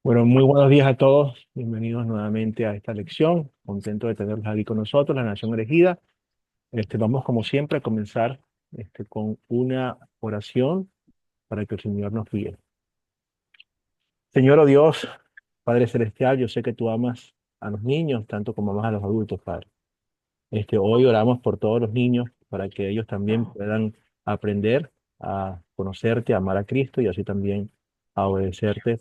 Bueno, muy buenos días a todos. Bienvenidos nuevamente a esta lección. Contento de tenerlos aquí con nosotros, la Nación Elegida. Vamos, como siempre, a comenzar con una oración para que el Señor nos guíe. Señor, oh Dios, Padre Celestial, yo sé que tú amas a los niños tanto como amas a los adultos, Padre. Hoy oramos por todos los niños para que ellos también puedan aprender a conocerte, a amar a Cristo y así también a obedecerte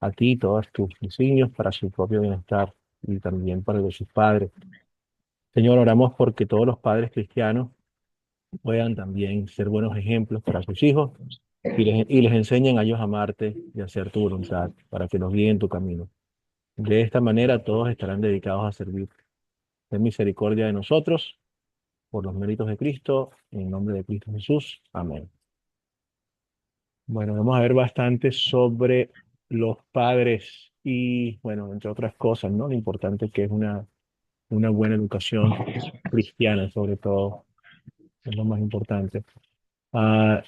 a ti y todos tus designios para su propio bienestar y también para el de sus padres. Señor, oramos porque todos los padres cristianos puedan también ser buenos ejemplos para sus hijos y les enseñen a ellos a amarte y a hacer tu voluntad para que nos guíen tu camino. De esta manera todos estarán dedicados a servir. Ten misericordia de nosotros por los méritos de Cristo, en el nombre de Cristo Jesús. Amén. Bueno, vamos a ver bastante sobre los padres y, bueno, entre otras cosas, ¿no? Lo importante que es una buena educación cristiana, sobre todo, es lo más importante. Ah,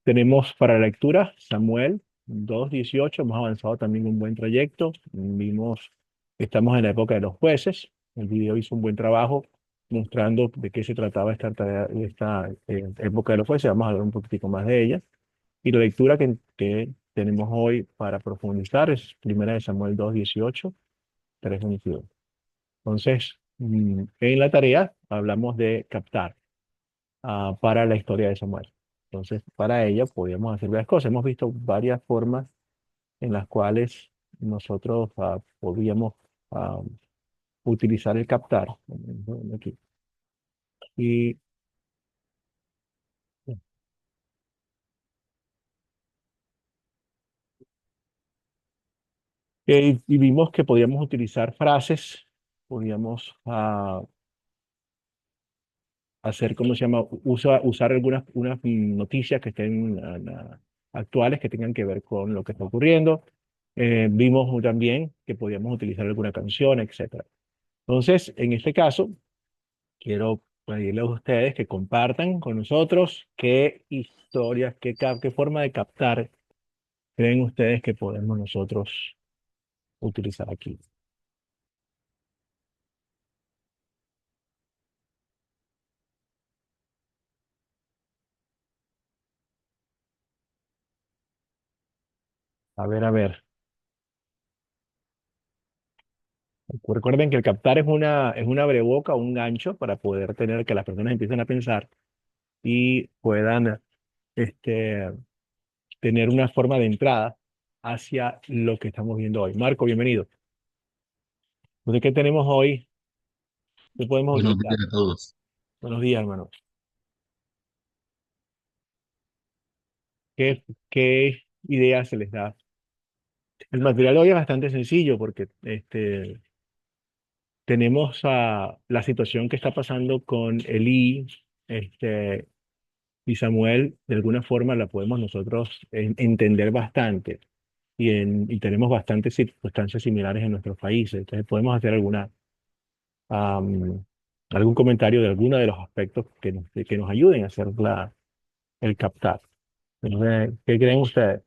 tenemos para la lectura Samuel 2:18. Hemos avanzado también un buen trayecto. Vimos que estamos en la época de los jueces. El video hizo un buen trabajo mostrando de qué se trataba esta época de los jueces. Vamos a hablar un poquitico más de ella. Y la lectura que tenemos hoy para profundizar es Primera de Samuel 2:18, 3:22. Entonces, en la tarea hablamos de captar para la historia de Samuel. Entonces, para ella podíamos hacer varias cosas. Hemos visto varias formas en las cuales nosotros podíamos ah, utilizar el captar. Aquí. Y, y vimos que podíamos utilizar frases, podíamos hacer, ¿cómo se llama? Usar unas noticias que estén actuales, que tengan que ver con lo que está ocurriendo. Vimos también que podíamos utilizar alguna canción, etcétera. Entonces, en este caso, quiero pedirles a ustedes que compartan con nosotros qué historias, qué forma de captar creen ustedes que podemos nosotros utilizar aquí. A ver, a ver. Recuerden que el captar es una abreboca, un gancho para poder tener que las personas empiecen a pensar y puedan este, tener una forma de entrada hacia lo que estamos viendo hoy. Marco, bienvenido. Entonces, ¿qué tenemos hoy? ¿Qué podemos Buenos utilizar? días a todos. Buenos días, hermano. ¿Qué ideas se les da? El material hoy es bastante sencillo porque tenemos la situación que está pasando con Elí este, y Samuel. De alguna forma la podemos nosotros entender bastante y tenemos bastantes circunstancias similares en nuestros países. Entonces podemos hacer am, algún comentario de alguno de los aspectos que nos ayuden a hacer el captar. Entonces, ¿qué creen ustedes?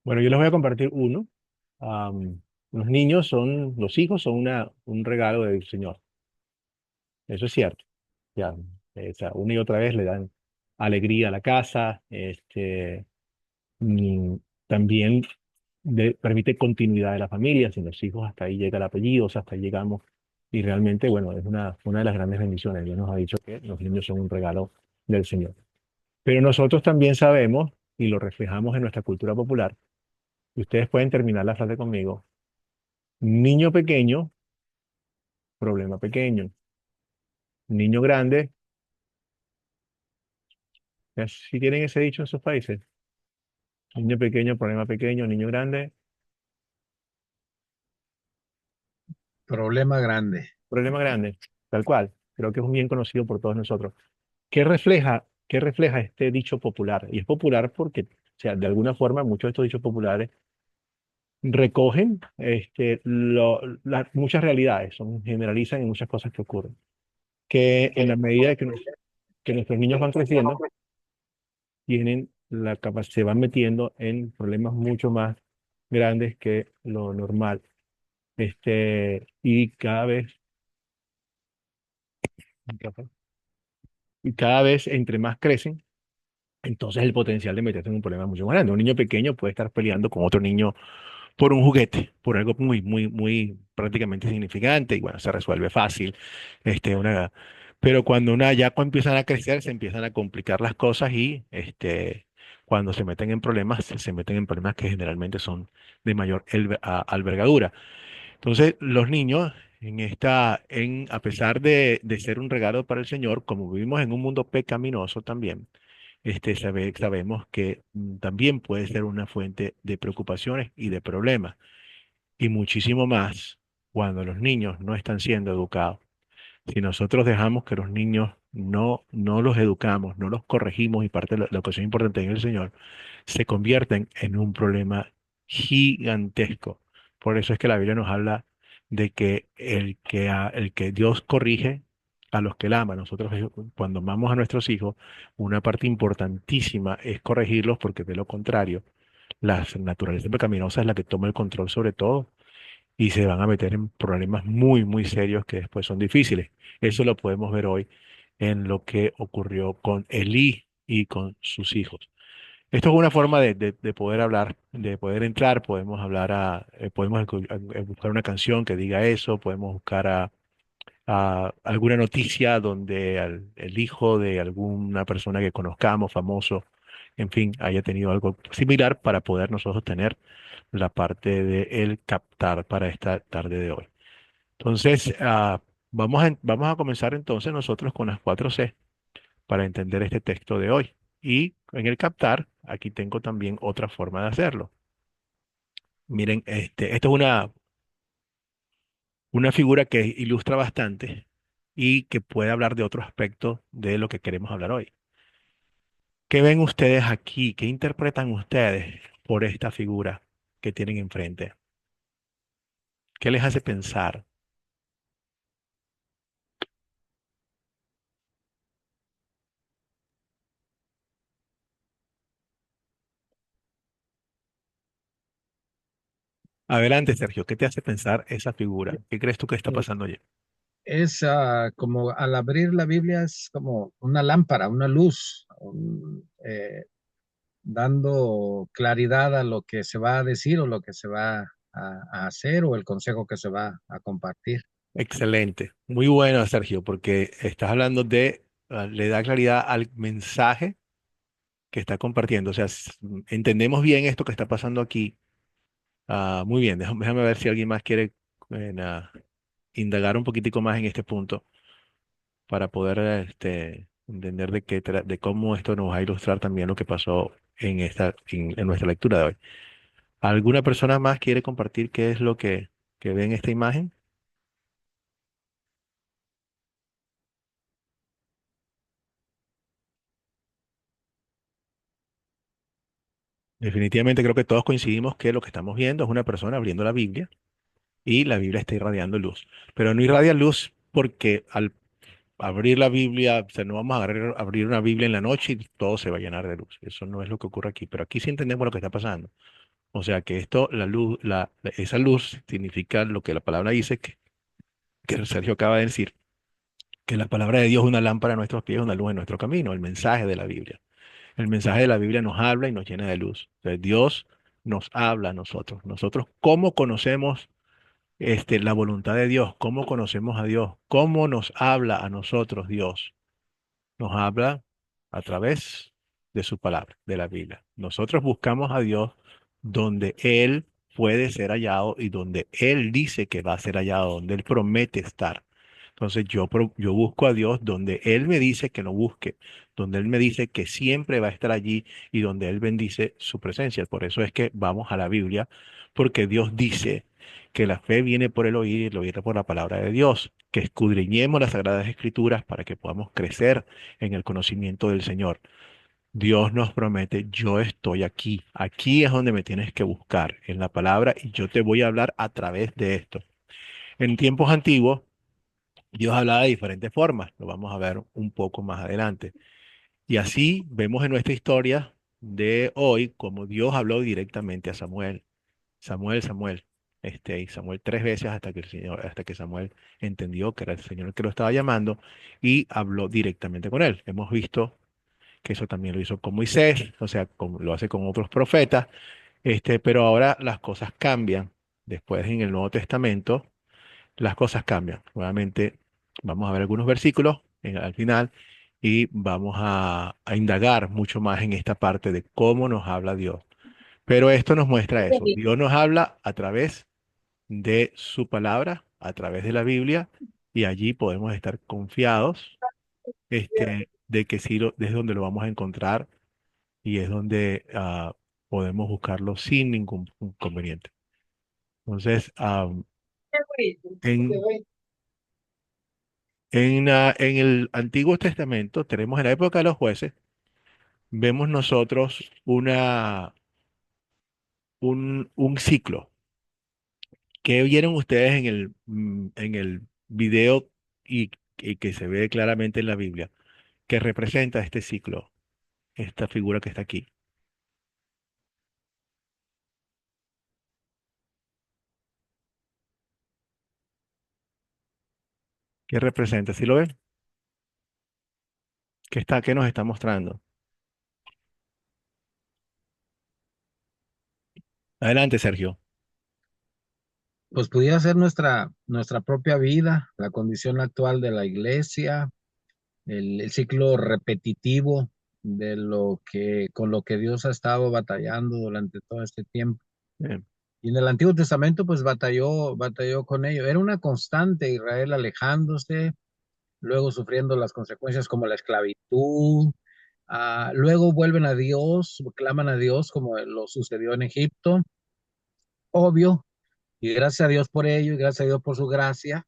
Bueno, yo les voy a compartir uno. Los hijos son un regalo del Señor. Eso es cierto. Ya, o sea, una y otra vez le dan alegría a la casa. Mm, también permite continuidad de la familia. Sin los hijos, hasta ahí llega el apellido, o sea, hasta ahí llegamos. Y realmente, bueno, es una de las grandes bendiciones. Dios nos ha dicho que los niños son un regalo del Señor. Pero nosotros también sabemos, y lo reflejamos en nuestra cultura popular, y ustedes pueden terminar la frase conmigo: niño pequeño, problema pequeño. Niño grande, si tienen ese dicho en sus países. Niño pequeño, problema pequeño. Niño grande, Problema grande. problema grande. Tal cual. Creo que es un bien conocido por todos nosotros. ¿Qué refleja? ¿Qué refleja este dicho popular? Y es popular porque, o sea, de alguna forma muchos de estos dichos populares recogen muchas realidades, generalizan en muchas cosas que ocurren. Que en la medida de que nuestros niños van creciendo, tienen la capacidad, se van metiendo en problemas mucho más grandes que lo normal. Y cada vez entre más crecen, entonces el potencial de meterse en un problema es mucho más grande. Un niño pequeño puede estar peleando con otro niño por un juguete, por algo muy, muy, muy prácticamente insignificante, y bueno, se resuelve fácil. Una, pero cuando empiezan a crecer, se empiezan a complicar las cosas y cuando se meten en problemas, se meten en problemas que generalmente son de mayor albergadura. Entonces, los niños, a pesar de ser un regalo para el Señor, como vivimos en un mundo pecaminoso también, sabemos que también puede ser una fuente de preocupaciones y de problemas, y muchísimo más cuando los niños no están siendo educados. Si nosotros dejamos que los niños no los educamos, no los corregimos, y parte de la ocasión importante en el Señor, se convierten en un problema gigantesco. Por eso es que la Biblia nos habla de que el que Dios corrige a los que él ama. Nosotros, cuando amamos a nuestros hijos, una parte importantísima es corregirlos, porque de lo contrario, la naturaleza pecaminosa es la que toma el control sobre todo, y se van a meter en problemas muy, muy serios que después son difíciles. Eso lo podemos ver hoy en lo que ocurrió con Elí y con sus hijos. Esto es una forma de poder hablar, de poder entrar. Podemos hablar buscar una canción que diga eso, podemos buscar a alguna noticia donde el hijo de alguna persona que conozcamos, famoso, en fin, haya tenido algo similar, para poder nosotros tener la parte de el captar para esta tarde de hoy. Entonces, vamos a comenzar entonces nosotros con las 4C para entender este texto de hoy. Y en el captar, aquí tengo también otra forma de hacerlo. Miren, esto es una figura que ilustra bastante y que puede hablar de otro aspecto de lo que queremos hablar hoy. ¿Qué ven ustedes aquí? ¿Qué interpretan ustedes por esta figura que tienen enfrente? ¿Qué les hace pensar? Adelante, Sergio, ¿qué te hace pensar esa figura? ¿Qué crees tú que está Eh, pasando allí? Es como al abrir la Biblia es como una lámpara, una luz, dando claridad a lo que se va a decir o lo que se va a hacer o el consejo que se va a compartir. Excelente, muy bueno, Sergio, porque estás hablando le da claridad al mensaje que está compartiendo. O sea, entendemos bien esto que está pasando aquí. Muy bien, déjame ver si alguien más quiere indagar un poquitico más en este punto para poder entender de cómo esto nos va a ilustrar también lo que pasó en nuestra lectura de hoy. ¿Alguna persona más quiere compartir qué es lo que ve en esta imagen? Definitivamente creo que todos coincidimos que lo que estamos viendo es una persona abriendo la Biblia, y la Biblia está irradiando luz. Pero no irradia luz porque al abrir la Biblia, o sea, no vamos a abrir una Biblia en la noche y todo se va a llenar de luz. Eso no es lo que ocurre aquí. Pero aquí sí entendemos lo que está pasando. O sea que la luz, esa luz significa lo que la palabra dice, que Sergio acaba de decir, que la palabra de Dios es una lámpara a nuestros pies, una luz en nuestro camino, el mensaje de la Biblia. El mensaje de la Biblia nos habla y nos llena de luz. O sea, Dios nos habla a nosotros. Nosotros, ¿cómo conocemos la voluntad de Dios? ¿Cómo conocemos a Dios? ¿Cómo nos habla a nosotros Dios? Nos habla a través de su palabra, de la Biblia. Nosotros buscamos a Dios donde Él puede ser hallado y donde Él dice que va a ser hallado, donde Él promete estar. Entonces yo busco a Dios donde Él me dice que lo busque, donde Él me dice que siempre va a estar allí y donde Él bendice su presencia. Por eso es que vamos a la Biblia, porque Dios dice que la fe viene por el oír y el oír por la palabra de Dios, que escudriñemos las Sagradas Escrituras para que podamos crecer en el conocimiento del Señor. Dios nos promete, yo estoy aquí, aquí es donde me tienes que buscar, en la palabra, y yo te voy a hablar a través de esto. En tiempos antiguos, Dios hablaba de diferentes formas, lo vamos a ver un poco más adelante. Y así vemos en nuestra historia de hoy como Dios habló directamente a Samuel. Samuel, Samuel. Y Samuel tres veces hasta que Samuel entendió que era el Señor el que lo estaba llamando y habló directamente con él. Hemos visto que eso también lo hizo con Moisés, o sea, lo hace con otros profetas, pero ahora las cosas cambian. Después en el Nuevo Testamento, las cosas cambian. Nuevamente, vamos a ver algunos versículos al final y vamos a indagar mucho más en esta parte de cómo nos habla Dios. Pero esto nos muestra eso. Dios nos habla a través de su palabra, a través de la Biblia, y allí podemos estar confiados, de que sí, es donde lo vamos a encontrar y es donde podemos buscarlo sin ningún inconveniente. Entonces, en, en el Antiguo Testamento, tenemos en la época de los jueces, vemos nosotros un ciclo. ¿Qué vieron ustedes en el video y que se ve claramente en la Biblia? Que representa este ciclo, esta figura que está aquí. ¿Qué representa? ¿Sí lo ven? ¿Qué nos está mostrando? Adelante, Sergio. Pues pudiera ser nuestra propia vida, la condición actual de la iglesia, el ciclo repetitivo de con lo que Dios ha estado batallando durante todo este tiempo. Eh, Y en el Antiguo Testamento, pues batalló con ello. Era una constante, Israel alejándose, luego sufriendo las consecuencias como la esclavitud. Luego vuelven a Dios, claman a Dios como lo sucedió en Egipto, obvio, y gracias a Dios por ello, y gracias a Dios por su gracia.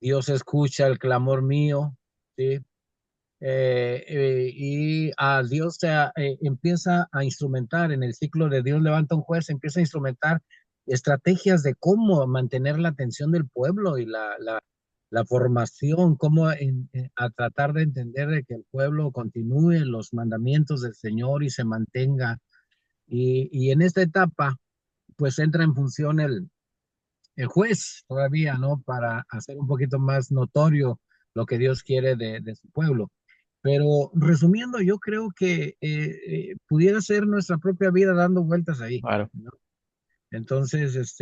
Dios escucha el clamor mío, ¿sí? Y a Dios empieza a instrumentar, en el ciclo de Dios levanta un juez, empieza a instrumentar estrategias de cómo mantener la atención del pueblo y la formación, cómo a tratar de entender de que el pueblo continúe los mandamientos del Señor y se mantenga. Y en esta etapa, pues entra en función el juez todavía, ¿no? Para hacer un poquito más notorio lo que Dios quiere de su pueblo. Pero resumiendo, yo creo que pudiera ser nuestra propia vida dando vueltas ahí, claro. ¿no? Entonces,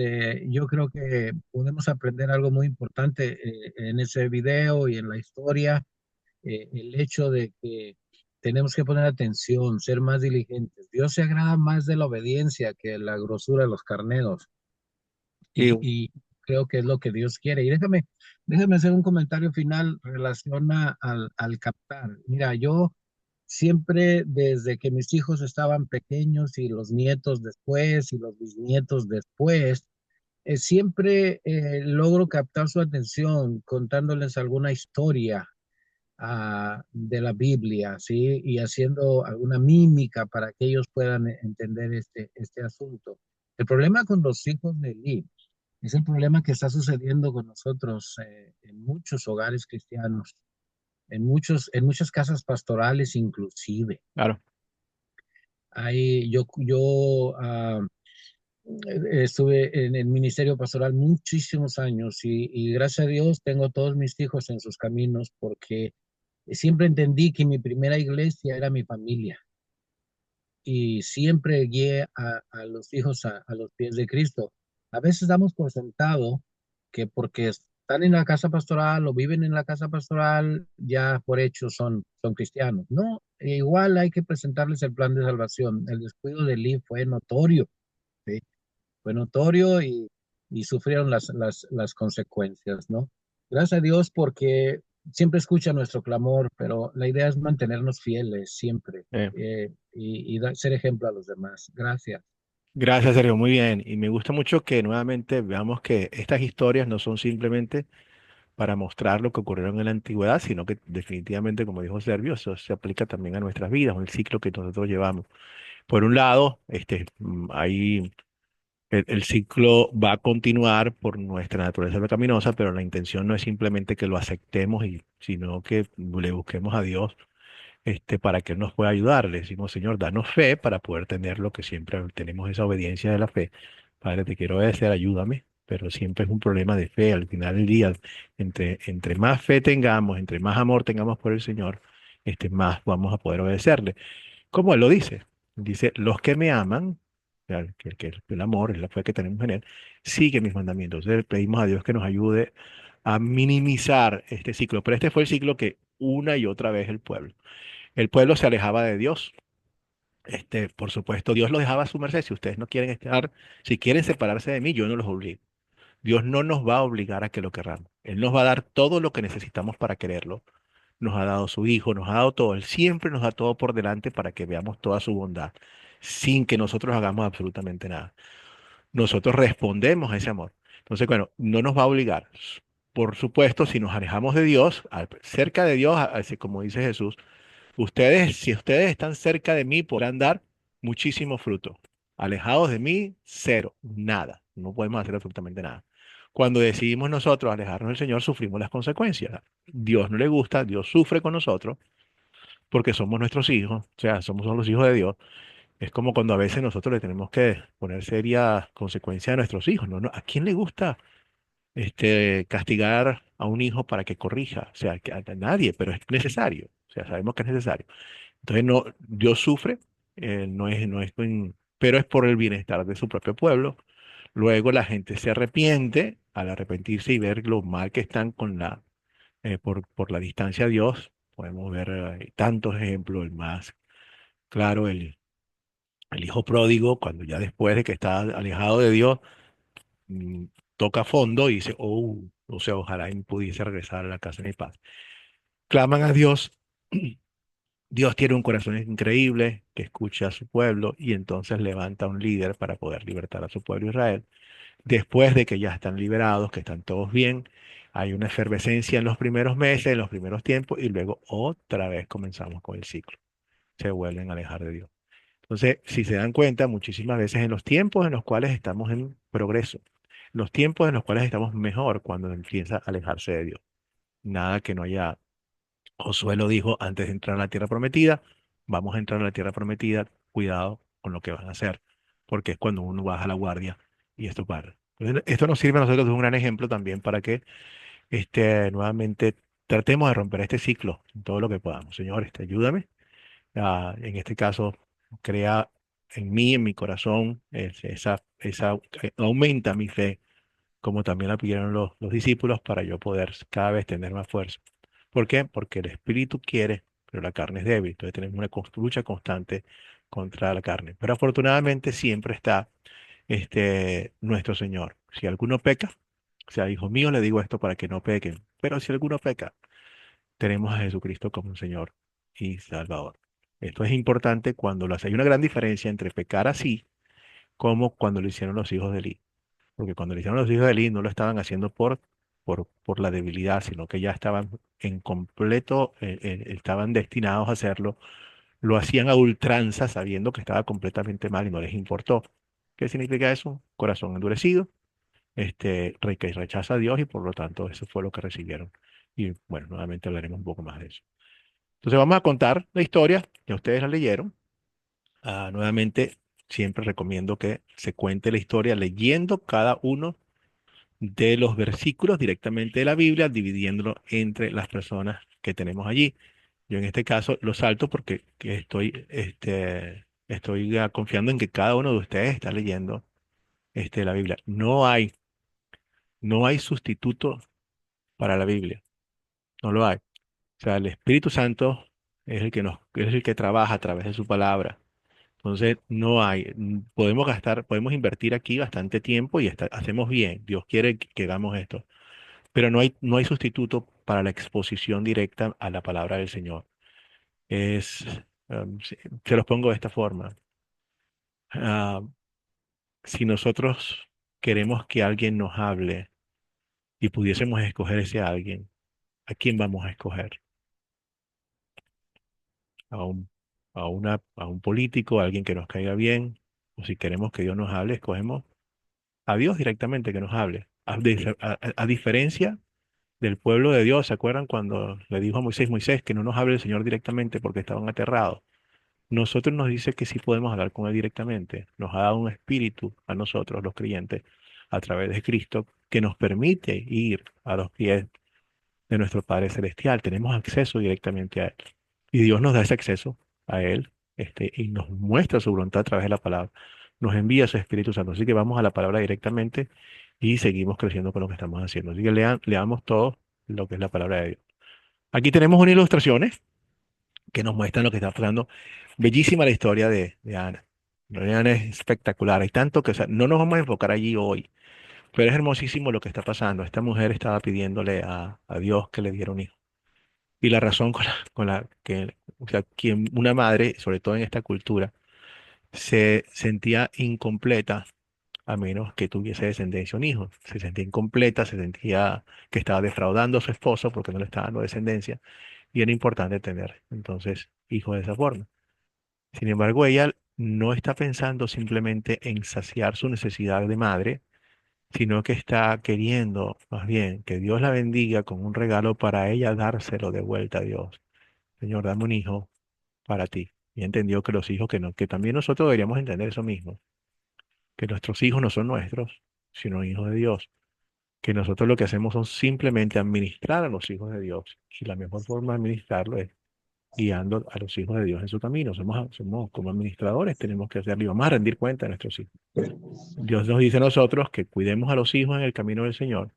yo creo que podemos aprender algo muy importante en ese video y en la historia, el hecho de que tenemos que poner atención, ser más diligentes. Dios se agrada más de la obediencia que la grosura de los carneros Y y creo que es lo que Dios quiere. Y déjame hacer un comentario final relaciona al captar. Mira, yo siempre desde que mis hijos estaban pequeños y los nietos después y los bisnietos después, siempre logro captar su atención contándoles alguna historia de la Biblia, ¿sí? Y haciendo alguna mímica para que ellos puedan entender este asunto. El problema con los hijos de Lee es el problema que está sucediendo con nosotros en muchos hogares cristianos, en muchas casas pastorales inclusive. claro, Yo estuve en el ministerio pastoral muchísimos años y gracias a Dios tengo todos mis hijos en sus caminos porque siempre entendí que mi primera iglesia era mi familia y siempre guié a los hijos a los pies de Cristo. A veces damos por sentado que porque están en la casa pastoral o viven en la casa pastoral, ya por hecho son cristianos. No, igual hay que presentarles el plan de salvación. El descuido de Lee fue notorio, ¿sí? Fue notorio y sufrieron las consecuencias, ¿no? Gracias a Dios porque siempre escucha nuestro clamor, pero la idea es mantenernos fieles siempre eh, ser ejemplo a los demás. Gracias. Gracias, Sergio. Muy bien. Y me gusta mucho que nuevamente veamos que estas historias no son simplemente para mostrar lo que ocurrieron en la antigüedad, sino que definitivamente, como dijo Sergio, eso se aplica también a nuestras vidas, el ciclo que nosotros llevamos. Por un lado, ahí el ciclo va a continuar por nuestra naturaleza pecaminosa, pero la intención no es simplemente que lo aceptemos, sino que le busquemos a Dios para que Él nos pueda ayudar. Le decimos, Señor, danos fe para poder tener lo que siempre tenemos, esa obediencia de la fe. Padre, te quiero obedecer, ayúdame, pero siempre es un problema de fe. Al final del día, entre más fe tengamos, entre más amor tengamos por el Señor, más vamos a poder obedecerle. Como Él lo dice, dice, los que me aman, o sea, que el amor es la fe que tenemos en Él, sigue mis mandamientos. Entonces, pedimos a Dios que nos ayude a minimizar este ciclo. Pero este fue el ciclo que una y otra vez el pueblo se alejaba de Dios. Por supuesto, Dios lo dejaba a su merced. Si ustedes no quieren estar, si quieren separarse de mí, yo no los obligo. Dios no nos va a obligar a que lo querramos. Él nos va a dar todo lo que necesitamos para quererlo. Nos ha dado su Hijo, nos ha dado todo. Él siempre nos da todo por delante para que veamos toda su bondad, sin que nosotros hagamos absolutamente nada. Nosotros respondemos a ese amor. Entonces, bueno, no nos va a obligar. Por supuesto, si nos alejamos de Dios, cerca de Dios, así como dice Jesús, ustedes, si ustedes están cerca de mí, podrán dar muchísimo fruto. Alejados de mí, cero, nada. No podemos hacer absolutamente nada. Cuando decidimos nosotros alejarnos del Señor, sufrimos las consecuencias. Dios no le gusta, Dios sufre con nosotros porque somos nuestros hijos, o sea, somos los hijos de Dios. Es como cuando a veces nosotros le tenemos que poner serias consecuencias a nuestros hijos, ¿no? ¿A quién le gusta castigar a un hijo para que corrija? O sea, a nadie, pero es necesario. O sea, sabemos que es necesario. Entonces, no, Dios sufre, pero es por el bienestar de su propio pueblo. Luego la gente se arrepiente al arrepentirse y ver lo mal que están por la distancia a Dios. Podemos ver tantos ejemplos, el más claro, el hijo pródigo, cuando ya después de que está alejado de Dios, mm, toca fondo y dice, oh, o sea, ojalá y pudiese regresar a la casa de mi padre. Claman a Dios. Dios tiene un corazón increíble que escucha a su pueblo y entonces levanta un líder para poder libertar a su pueblo Israel. Después de que ya están liberados, que están todos bien, hay una efervescencia en los primeros meses, en los primeros tiempos, y luego otra vez comenzamos con el ciclo. Se vuelven a alejar de Dios. Entonces, si se dan cuenta, muchísimas veces en los tiempos en los cuales estamos en progreso, los tiempos en los cuales estamos mejor cuando empieza a alejarse de Dios. Nada que no haya. Josué lo dijo antes de entrar a la tierra prometida, vamos a entrar a la tierra prometida, cuidado con lo que van a hacer, porque es cuando uno baja la guardia y esto para. Entonces, esto nos sirve a nosotros de un gran ejemplo también para que nuevamente tratemos de romper este ciclo en todo lo que podamos. Señor, ayúdame. En este caso, crea en mí, en mi corazón, aumenta mi fe como también la pidieron los discípulos, para yo poder cada vez tener más fuerza. ¿Por qué? Porque el espíritu quiere, pero la carne es débil. Entonces tenemos una lucha constante contra la carne. Pero afortunadamente siempre está nuestro Señor. Si alguno peca, o sea, hijo mío, le digo esto para que no pequen. Pero si alguno peca, tenemos a Jesucristo como un Señor y Salvador. Esto es importante cuando lo hace. Hay una gran diferencia entre pecar así como cuando lo hicieron los hijos de Eli. Porque cuando le hicieron los hijos de Eli no lo estaban haciendo por la debilidad, sino que ya estaban en completo, estaban destinados a hacerlo. Lo hacían a ultranza sabiendo que estaba completamente mal y no les importó. ¿Qué significa eso? Corazón endurecido, que rechaza a Dios y por lo tanto eso fue lo que recibieron. Y bueno, nuevamente hablaremos un poco más de eso. Entonces vamos a contar la historia, que ustedes la leyeron. Nuevamente, siempre recomiendo que se cuente la historia leyendo cada uno de los versículos directamente de la Biblia, dividiéndolo entre las personas que tenemos allí. Yo en este caso lo salto porque estoy confiando en que cada uno de ustedes está leyendo la Biblia. No hay sustituto para la Biblia, no lo hay. O sea, el Espíritu Santo es el que trabaja a través de su palabra. Entonces, no hay, podemos invertir aquí bastante tiempo y hacemos bien. Dios quiere que hagamos esto. Pero no hay sustituto para la exposición directa a la palabra del Señor. Es, se los pongo de esta forma. Si nosotros queremos que alguien nos hable y pudiésemos escoger ese alguien, ¿a quién vamos a escoger? ¿A a un político, a alguien que nos caiga bien? O si queremos que Dios nos hable, escogemos a Dios directamente que nos hable. A diferencia del pueblo de Dios, ¿se acuerdan cuando le dijo a Moisés, que no nos hable el Señor directamente porque estaban aterrados? Nosotros nos dice que sí podemos hablar con Él directamente. Nos ha dado un espíritu a nosotros, los creyentes, a través de Cristo, que nos permite ir a los pies de nuestro Padre Celestial. Tenemos acceso directamente a Él. Y Dios nos da ese acceso a Él, y nos muestra su voluntad a través de la palabra. Nos envía su Espíritu Santo. Así que vamos a la palabra directamente y seguimos creciendo con lo que estamos haciendo. Así que leamos todo lo que es la palabra de Dios. Aquí tenemos unas ilustraciones que nos muestran lo que está pasando. Bellísima la historia de Ana. La de Ana es espectacular. Hay tanto que, o sea, no nos vamos a enfocar allí hoy, pero es hermosísimo lo que está pasando. Esta mujer estaba pidiéndole a Dios que le diera un hijo. Y la razón con la que, o sea, quien una madre, sobre todo en esta cultura, se sentía incompleta a menos que tuviese descendencia un hijo. Se sentía incompleta, se sentía que estaba defraudando a su esposo porque no le estaba dando descendencia y era importante tener entonces hijos de esa forma. Sin embargo, ella no está pensando simplemente en saciar su necesidad de madre, sino que está queriendo más bien que Dios la bendiga con un regalo para ella dárselo de vuelta a Dios. Señor, dame un hijo para ti. Y entendió que los hijos que no, que también nosotros deberíamos entender eso mismo, que nuestros hijos no son nuestros, sino hijos de Dios, que nosotros lo que hacemos son simplemente administrar a los hijos de Dios. Y la mejor forma de administrarlo es guiando a los hijos de Dios en su camino. Somos como administradores, tenemos que hacerlo y vamos a rendir cuenta de nuestros hijos. Dios nos dice a nosotros que cuidemos a los hijos en el camino del Señor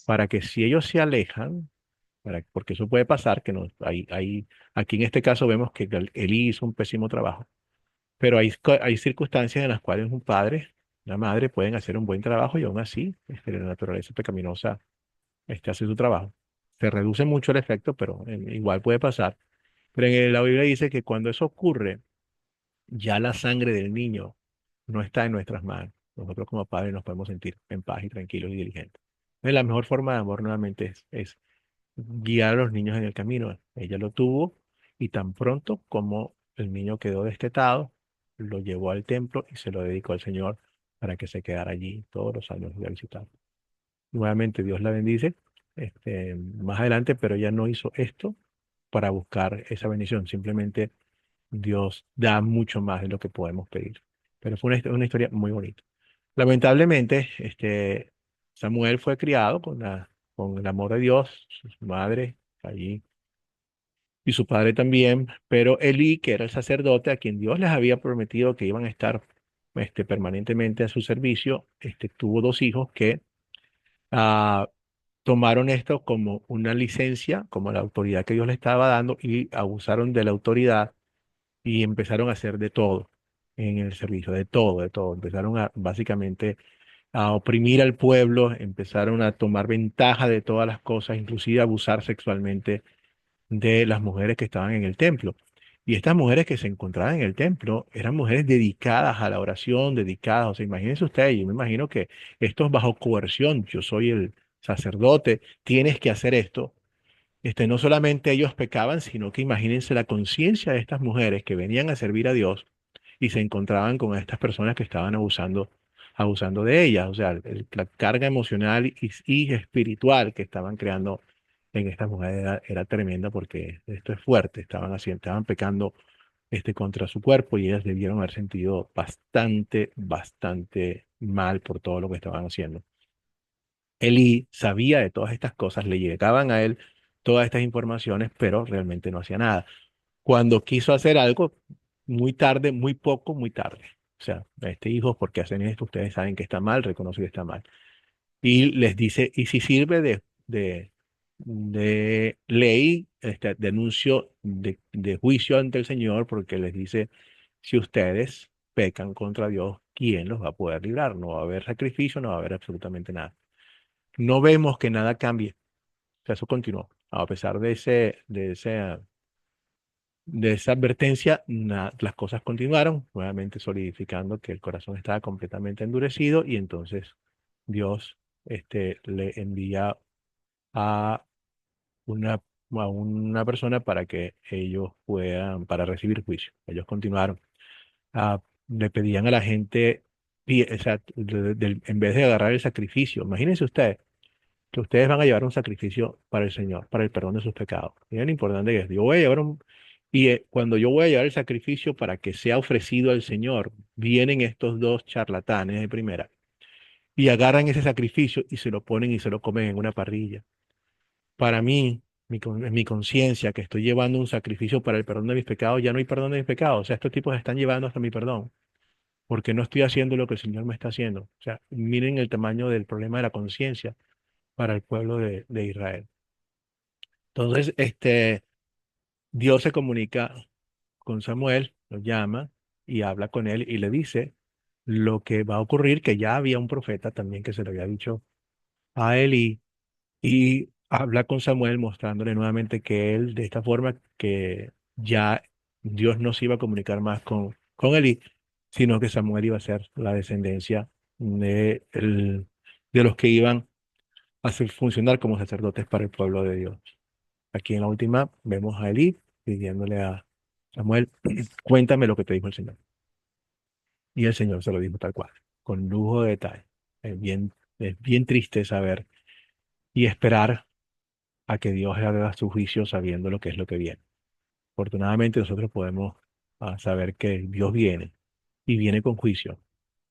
para que si ellos se alejan, porque eso puede pasar, que no, aquí en este caso vemos que Elí hizo un pésimo trabajo, pero hay circunstancias en las cuales un padre, una madre pueden hacer un buen trabajo y aún así la naturaleza pecaminosa hace su trabajo. Se reduce mucho el efecto, pero igual puede pasar. Pero la Biblia dice que cuando eso ocurre, ya la sangre del niño no está en nuestras manos. Nosotros como padres nos podemos sentir en paz y tranquilos y diligentes. Entonces, la mejor forma de amor nuevamente es guiar a los niños en el camino. Ella lo tuvo y tan pronto como el niño quedó destetado, lo llevó al templo y se lo dedicó al Señor para que se quedara allí todos los años de visitar. Nuevamente Dios la bendice más adelante, pero ella no hizo esto para buscar esa bendición. Simplemente Dios da mucho más de lo que podemos pedir. Pero fue una historia muy bonita. Lamentablemente, Samuel fue criado con el amor de Dios, su madre allí y su padre también, pero Elí, que era el sacerdote a quien Dios les había prometido que iban a estar permanentemente a su servicio, tuvo dos hijos que ah, tomaron esto como una licencia, como la autoridad que Dios le estaba dando y abusaron de la autoridad y empezaron a hacer de todo en el servicio, de todo, de todo. Empezaron a básicamente a oprimir al pueblo, empezaron a tomar ventaja de todas las cosas, inclusive a abusar sexualmente de las mujeres que estaban en el templo. Y estas mujeres que se encontraban en el templo eran mujeres dedicadas a la oración, dedicadas, o sea, imagínense ustedes, yo me imagino que esto es bajo coerción, yo soy el sacerdote, tienes que hacer esto. No solamente ellos pecaban, sino que imagínense la conciencia de estas mujeres que venían a servir a Dios y se encontraban con estas personas que estaban abusando de ellas. O sea, la carga emocional y espiritual que estaban creando en estas mujeres era tremenda porque esto es fuerte. Estaban pecando contra su cuerpo y ellas debieron haber sentido bastante, bastante mal por todo lo que estaban haciendo. Eli sabía de todas estas cosas, le llegaban a él todas estas informaciones, pero realmente no hacía nada. Cuando quiso hacer algo, muy tarde, muy poco, muy tarde. O sea, hijo, ¿por qué hacen esto? Ustedes saben que está mal, reconoce que está mal. Y les dice, y si sirve de ley, de anuncio de juicio ante el Señor, porque les dice, si ustedes pecan contra Dios, ¿quién los va a poder librar? No va a haber sacrificio, no va a haber absolutamente nada. No vemos que nada cambie. O sea, eso continuó. A pesar de ese de esa advertencia, las cosas continuaron, nuevamente solidificando que el corazón estaba completamente endurecido y entonces Dios le envía a una, a una persona para que ellos puedan, para recibir juicio. Ellos continuaron. Le pedían a la gente, o sea, en vez de agarrar el sacrificio, imagínense ustedes que ustedes van a llevar un sacrificio para el Señor, para el perdón de sus pecados. Miren lo importante que es. Yo voy a llevar y cuando yo voy a llevar el sacrificio para que sea ofrecido al Señor, vienen estos dos charlatanes de primera y agarran ese sacrificio y se lo ponen y se lo comen en una parrilla. Para mí, en mi conciencia, que estoy llevando un sacrificio para el perdón de mis pecados, ya no hay perdón de mis pecados. O sea, estos tipos están llevando hasta mi perdón, porque no estoy haciendo lo que el Señor me está haciendo. O sea, miren el tamaño del problema de la conciencia para el pueblo de Israel. Entonces, Dios se comunica con Samuel, lo llama y habla con él y le dice lo que va a ocurrir, que ya había un profeta también que se lo había dicho a él y habla con Samuel mostrándole nuevamente que él, de esta forma, que ya Dios no se iba a comunicar más con Elí, sino que Samuel iba a ser la descendencia de los que iban a hacer funcionar como sacerdotes para el pueblo de Dios. Aquí en la última vemos a Elí pidiéndole a Samuel, cuéntame lo que te dijo el Señor. Y el Señor se lo dijo tal cual, con lujo de detalle. Es bien triste saber y esperar a que Dios haga su juicio sabiendo lo que es lo que viene. Afortunadamente nosotros podemos saber que Dios viene y viene con juicio,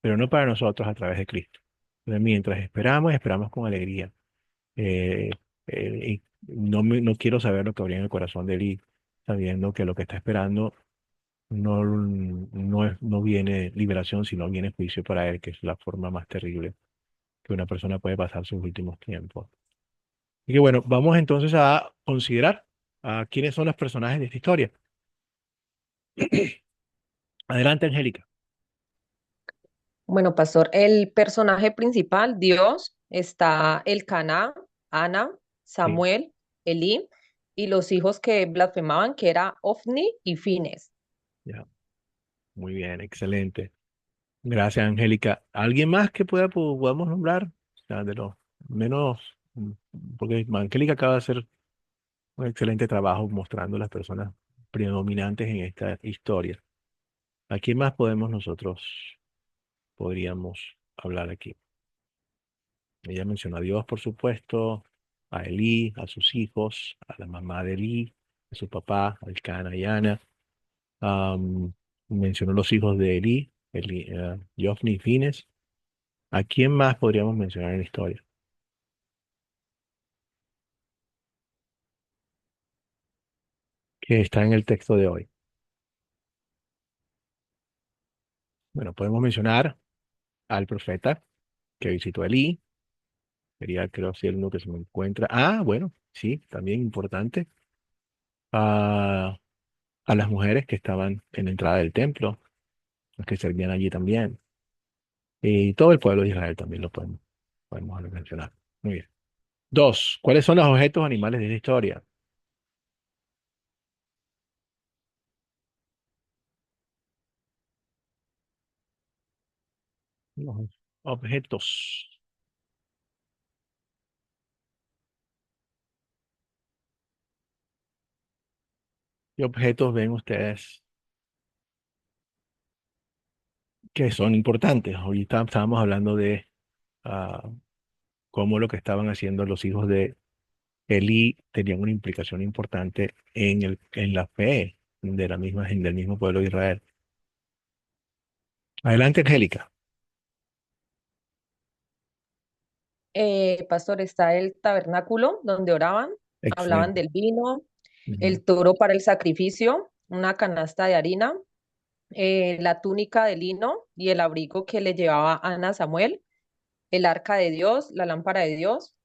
pero no para nosotros a través de Cristo. Entonces, mientras esperamos, esperamos con alegría. Eh, y no quiero saber lo que habría en el corazón de Eli, sabiendo que lo que está esperando no viene liberación, sino viene juicio para él, que es la forma más terrible que una persona puede pasar sus últimos tiempos. Y que bueno, vamos entonces a considerar a quiénes son los personajes de esta historia. Adelante, Angélica. Bueno, pastor, el personaje principal, Dios, está Elcaná, Ana, Sí, Samuel, Elí y los hijos que blasfemaban, que era Ofni y Fines. ya, muy bien, excelente. Gracias, Angélica. ¿Alguien más que podamos nombrar? O sea, de los menos, porque Angélica acaba de hacer un excelente trabajo mostrando las personas predominantes en esta historia. ¿A quién más podríamos hablar aquí? Ella mencionó a Dios, por supuesto, a Elí, a sus hijos, a la mamá de Elí, a su papá, a Elcana y Ana. Am, Mencionó los hijos de Elí, Jofni y Fines. ¿A quién más podríamos mencionar en la historia? Que está en el texto de hoy. Bueno, podemos mencionar al profeta que visitó a Elí. Sería, creo, si el uno que se me encuentra. Ah, bueno, sí, también importante. A, a las mujeres que estaban en la entrada del templo, las que servían allí también. Y todo el pueblo de Israel también podemos mencionar. Muy bien. Dos, ¿cuáles son los objetos animales de esta historia? Los objetos. ¿Qué objetos ven ustedes que son importantes? Hoy estábamos hablando de ah, cómo lo que estaban haciendo los hijos de Elí tenían una implicación importante en la fe del mismo pueblo de Israel. Adelante, Angélica. Pastor, está el tabernáculo donde oraban, hablaban Excelente. del vino, Ujú. el toro para el sacrificio, una canasta de harina, la túnica de lino y el abrigo que le llevaba Ana a Samuel, el arca de Dios, la lámpara de Dios.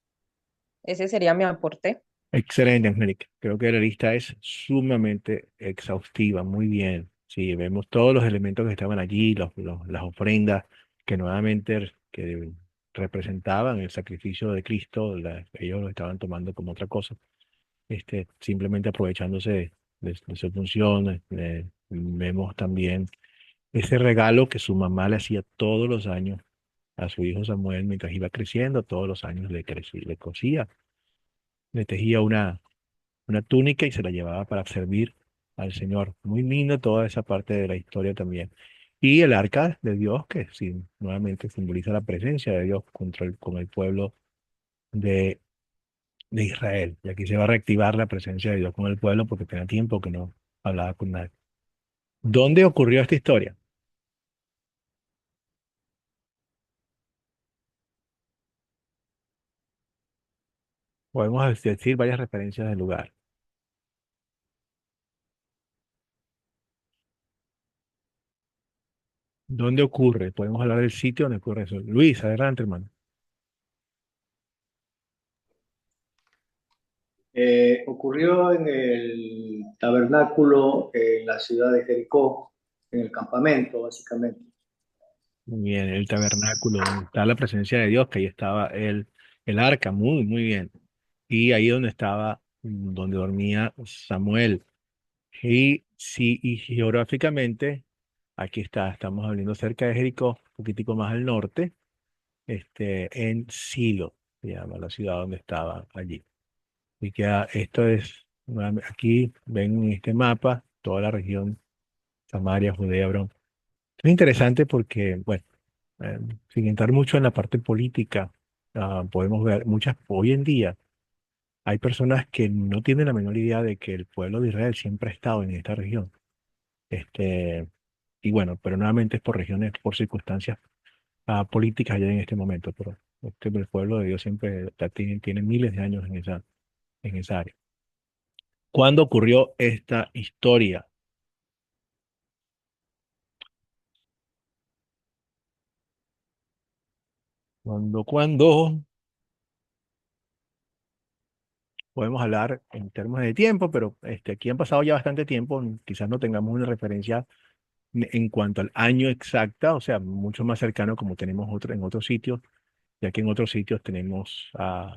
Ese sería mi aporte. Excelente, Angélica. Creo que la lista es sumamente exhaustiva. Muy bien. Sí, vemos todos los elementos que estaban allí, las ofrendas que nuevamente que representaban el sacrificio de Cristo. Ellos lo estaban tomando como otra cosa, simplemente aprovechándose. de su función. Vemos también ese regalo que su mamá le hacía todos los años a su hijo Samuel mientras iba creciendo, todos los años le cosía, le tejía una túnica y se la llevaba para servir al Señor. Muy linda toda esa parte de la historia también. Y el arca de Dios, que sí, nuevamente simboliza la presencia de Dios con el pueblo de, de Israel. Y aquí se va a reactivar la presencia de Dios con el pueblo porque tenía tiempo que no hablaba con nadie. ¿Dónde ocurrió esta historia? Podemos decir varias referencias del lugar. ¿Dónde ocurre? Podemos hablar del sitio donde ocurre eso. Luis, adelante, hermano. Ocurrió en el tabernáculo en la ciudad de Jericó, en el campamento, básicamente. Muy bien, el tabernáculo, donde está la presencia de Dios, que ahí estaba el arca, muy, muy bien. Y ahí donde estaba, donde dormía Samuel. Y sí, y geográficamente, aquí está, estamos hablando cerca de Jericó, un poquitico más al norte, en Silo, se llama la ciudad donde estaba allí. Y que esto es, aquí ven en este mapa, toda la región, Samaria, Judea, Hebrón. Es interesante porque, bueno, sin entrar mucho en la parte política, podemos ver hoy en día hay personas que no tienen la menor idea de que el pueblo de Israel siempre ha estado en esta región. Este, y bueno, pero nuevamente es por regiones, por circunstancias políticas ya en este momento, pero el pueblo de Dios siempre tiene miles de años en esa área. ¿Cuándo ocurrió esta historia? ¿Cuándo? Podemos hablar en términos de tiempo, pero aquí han pasado ya bastante tiempo, quizás no tengamos una referencia en cuanto al año exacta, o sea, mucho más cercano como tenemos en otros sitios, ya que en otros sitios tenemos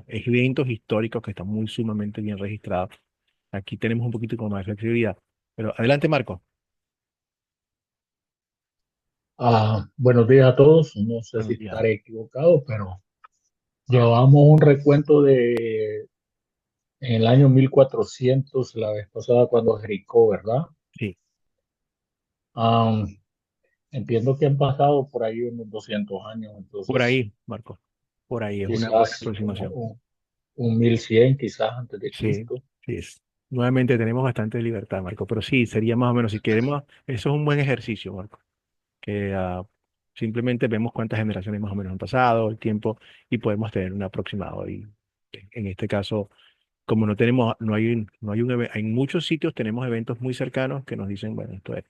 eventos históricos que están muy sumamente bien registrados. Aquí tenemos un poquito como más de flexibilidad. Pero adelante, Marco. Buenos días a todos. No sé si Buenos días. estaré equivocado, pero llevamos un recuento de en el año 1400 la vez pasada, cuando Jericó, ¿verdad? Sí, Ah, entiendo que han pasado por ahí unos 200 años, por entonces ahí, Marco. Por ahí es una buena quizás como aproximación. un 1100, quizás antes de Sí, Cristo. sí. Nuevamente tenemos bastante libertad, Marco, pero sí, sería más o menos, si queremos, eso es un buen ejercicio, Marco, que simplemente vemos cuántas generaciones más o menos han pasado, el tiempo, y podemos tener un aproximado. Y en este caso, como no tenemos, no hay en muchos sitios tenemos eventos muy cercanos que nos dicen, bueno, esto es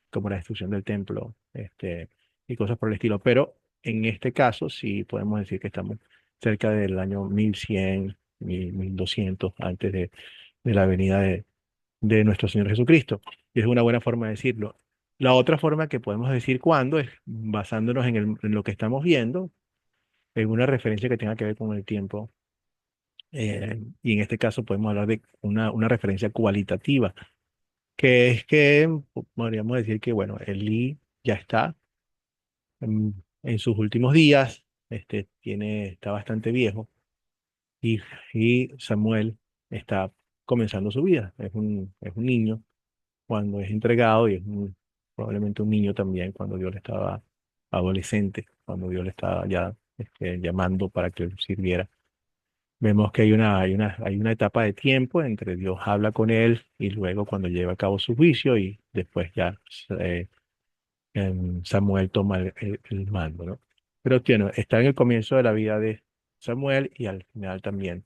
como la destrucción del templo, y cosas por el estilo. Pero en este caso sí podemos decir que estamos cerca del año 1100, 1200 antes de la venida de nuestro Señor Jesucristo. Y es una buena forma de decirlo. La otra forma que podemos decir cuándo es basándonos en lo que estamos viendo, en una referencia que tenga que ver con el tiempo, y en este caso podemos hablar de una referencia cualitativa, que es que podríamos decir que, bueno, Elí ya está en sus últimos días, está bastante viejo, y, y Samuel está comenzando su vida. Es un niño cuando es entregado y probablemente un niño también cuando Dios le estaba adolescente, cuando Dios le estaba ya llamando para que él sirviera. Vemos que hay una etapa de tiempo entre Dios habla con él y luego cuando lleva a cabo su juicio y después ya eh, Samuel toma el mando, ¿no? Pero tiene, está en el comienzo de la vida de Samuel y al final también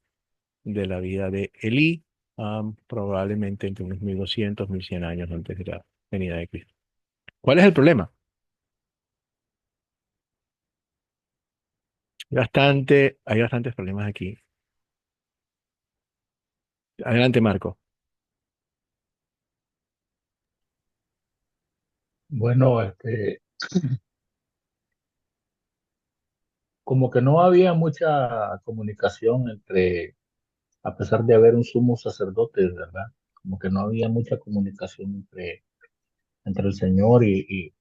de la vida de Elí, probablemente entre unos 1200, 1100 años antes de la venida de Cristo. ¿Cuál es el problema? Hay bastantes problemas aquí. Adelante, Marco. Bueno, como que no había mucha comunicación entre, a pesar de haber un sumo sacerdote, ¿verdad? como que no había mucha comunicación entre el Señor y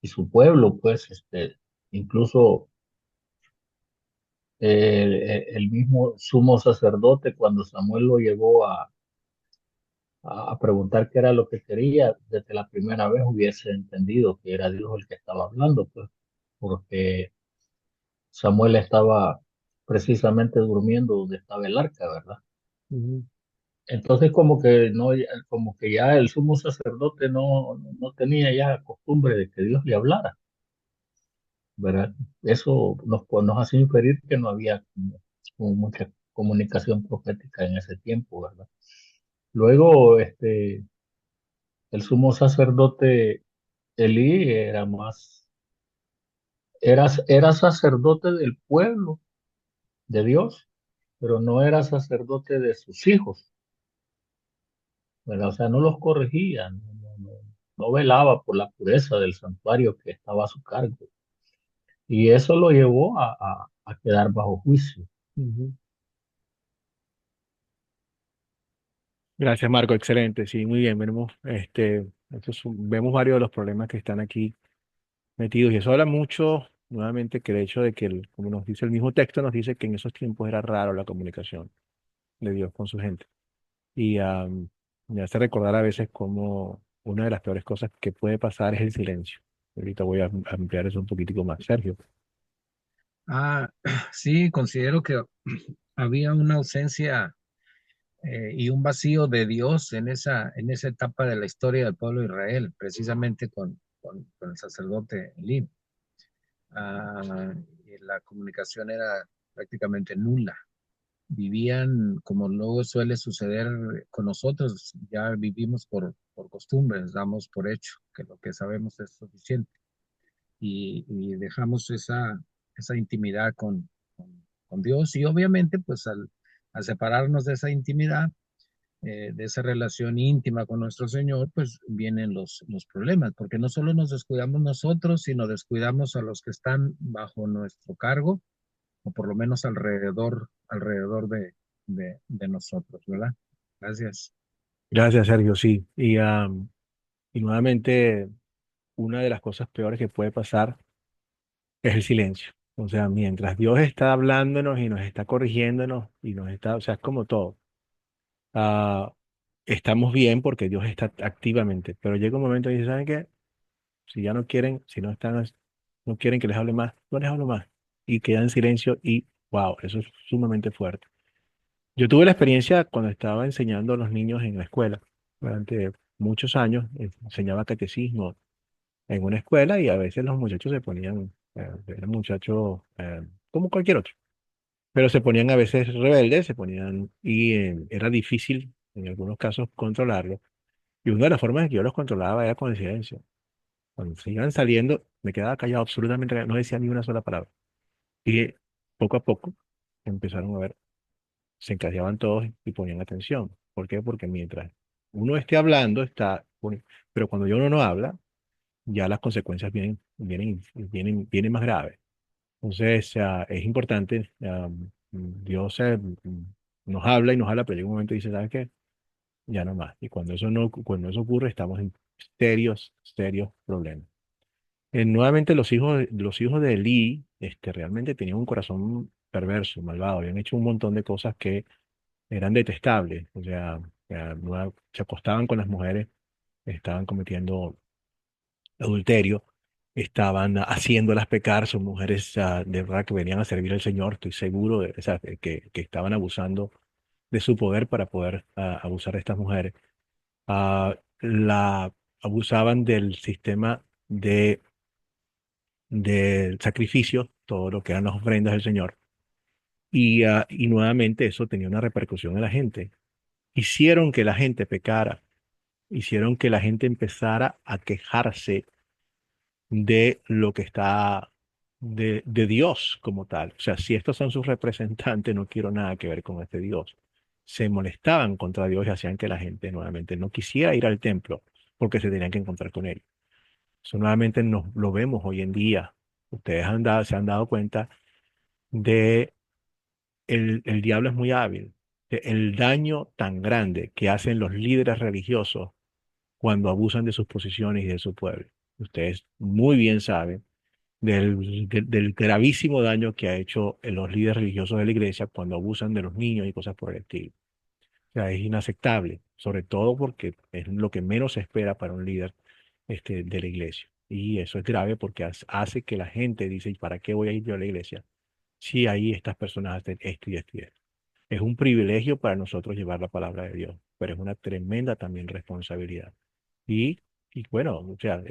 su pueblo, pues, incluso el mismo sumo sacerdote, cuando Samuel lo llevó a preguntar qué era lo que quería, desde la primera vez hubiese entendido que era Dios el que estaba hablando, pues, porque Samuel estaba precisamente durmiendo donde estaba el arca, ¿verdad? Ujú. Entonces como que no, como que ya el sumo sacerdote no tenía ya costumbre de que Dios le hablara, ¿verdad? Eso nos hace inferir que no había como mucha comunicación profética en ese tiempo, ¿verdad? Luego, el sumo sacerdote Elí era sacerdote del pueblo de Dios, pero no era sacerdote de sus hijos, ¿verdad? O sea, no los corregía, no velaba por la pureza del santuario que estaba a su cargo. Y eso lo llevó a quedar bajo juicio. Ujú. Gracias, Marco. Excelente. Sí, muy bien. Vemos varios de los problemas que están aquí metidos. Y eso habla mucho, nuevamente, que el hecho de que, como nos dice el mismo texto, nos dice que en esos tiempos era raro la comunicación de Dios con su gente. Y me hace recordar a veces como una de las peores cosas que puede pasar es el silencio. Ahorita voy a ampliar eso un poquitico más. Sergio. Ah, sí, considero que había una ausencia y un vacío de Dios en esa etapa de la historia del pueblo de Israel, precisamente con el sacerdote Elí. Y la comunicación era prácticamente nula. Vivían como luego suele suceder con nosotros, ya vivimos por costumbres, damos por hecho que lo que sabemos es suficiente y dejamos esa intimidad con Dios y obviamente pues al separarnos de esa intimidad, de esa relación íntima con nuestro Señor, pues vienen los problemas, porque no solo nos descuidamos nosotros, sino descuidamos a los que están bajo nuestro cargo, o por lo menos alrededor de nosotros, ¿verdad? Gracias. Gracias, Sergio. Sí. Y nuevamente, una de las cosas peores que puede pasar es el silencio. O sea, mientras Dios está hablándonos y nos está corrigiéndonos y nos está, o sea, es como todo. Ah, estamos bien porque Dios está activamente, pero llega un momento y dice, ¿saben qué? Si ya no quieren, si no están, no quieren que les hable más, no les hablo más. Y quedan en silencio y, wow, eso es sumamente fuerte. Yo tuve la experiencia cuando estaba enseñando a los niños en la escuela. Durante muchos años enseñaba catecismo en una escuela y a veces los muchachos se ponían, eran muchachos como cualquier otro, pero se ponían a veces rebeldes, se ponían y era difícil en algunos casos controlarlo. Y una de las formas en que yo los controlaba era con el silencio. Cuando se iban saliendo, me quedaba callado absolutamente, callado, no decía ni una sola palabra. Y poco a poco empezaron a ver, se encallaban todos y ponían atención. ¿Por qué? Porque mientras uno esté hablando, pero cuando ya uno no habla, ya las consecuencias vienen más graves. Entonces, es importante, Dios nos habla y nos habla, pero llega un momento y dice, ¿sabes qué? Ya no más. Y cuando eso no, cuando eso ocurre, estamos en serios problemas. Nuevamente, los hijos de Elí, realmente tenían un corazón perverso, malvado, habían hecho un montón de cosas que eran detestables, o sea, se acostaban con las mujeres, estaban cometiendo adulterio, estaban haciéndolas pecar, son mujeres de verdad que venían a servir al Señor, estoy seguro de, o sea, que estaban abusando de su poder para poder abusar de estas mujeres. La abusaban del sistema de sacrificio, todo lo que eran las ofrendas del Señor, y nuevamente eso tenía una repercusión en la gente. Hicieron que la gente pecara, hicieron que la gente empezara a quejarse de lo que está de Dios como tal. O sea, si estos son sus representantes, no quiero nada que ver con este Dios. Se molestaban contra Dios y hacían que la gente nuevamente no quisiera ir al templo porque se tenían que encontrar con él. Eso nuevamente lo vemos hoy en día. Ustedes se han dado cuenta de el diablo es muy hábil. el daño tan grande que hacen los líderes religiosos cuando abusan de sus posiciones y de su pueblo. Ustedes muy bien saben del gravísimo daño que ha hecho los líderes religiosos de la iglesia cuando abusan de los niños y cosas por el estilo. O sea, es inaceptable, sobre todo porque es lo que menos se espera para un líder de la iglesia. Y eso es grave porque hace que la gente dice, ¿y para qué voy a ir yo a la iglesia si ahí estas personas hacen esto y esto y esto? Es un privilegio para nosotros llevar la palabra de Dios, pero es una tremenda también responsabilidad. Y, y bueno, o sea,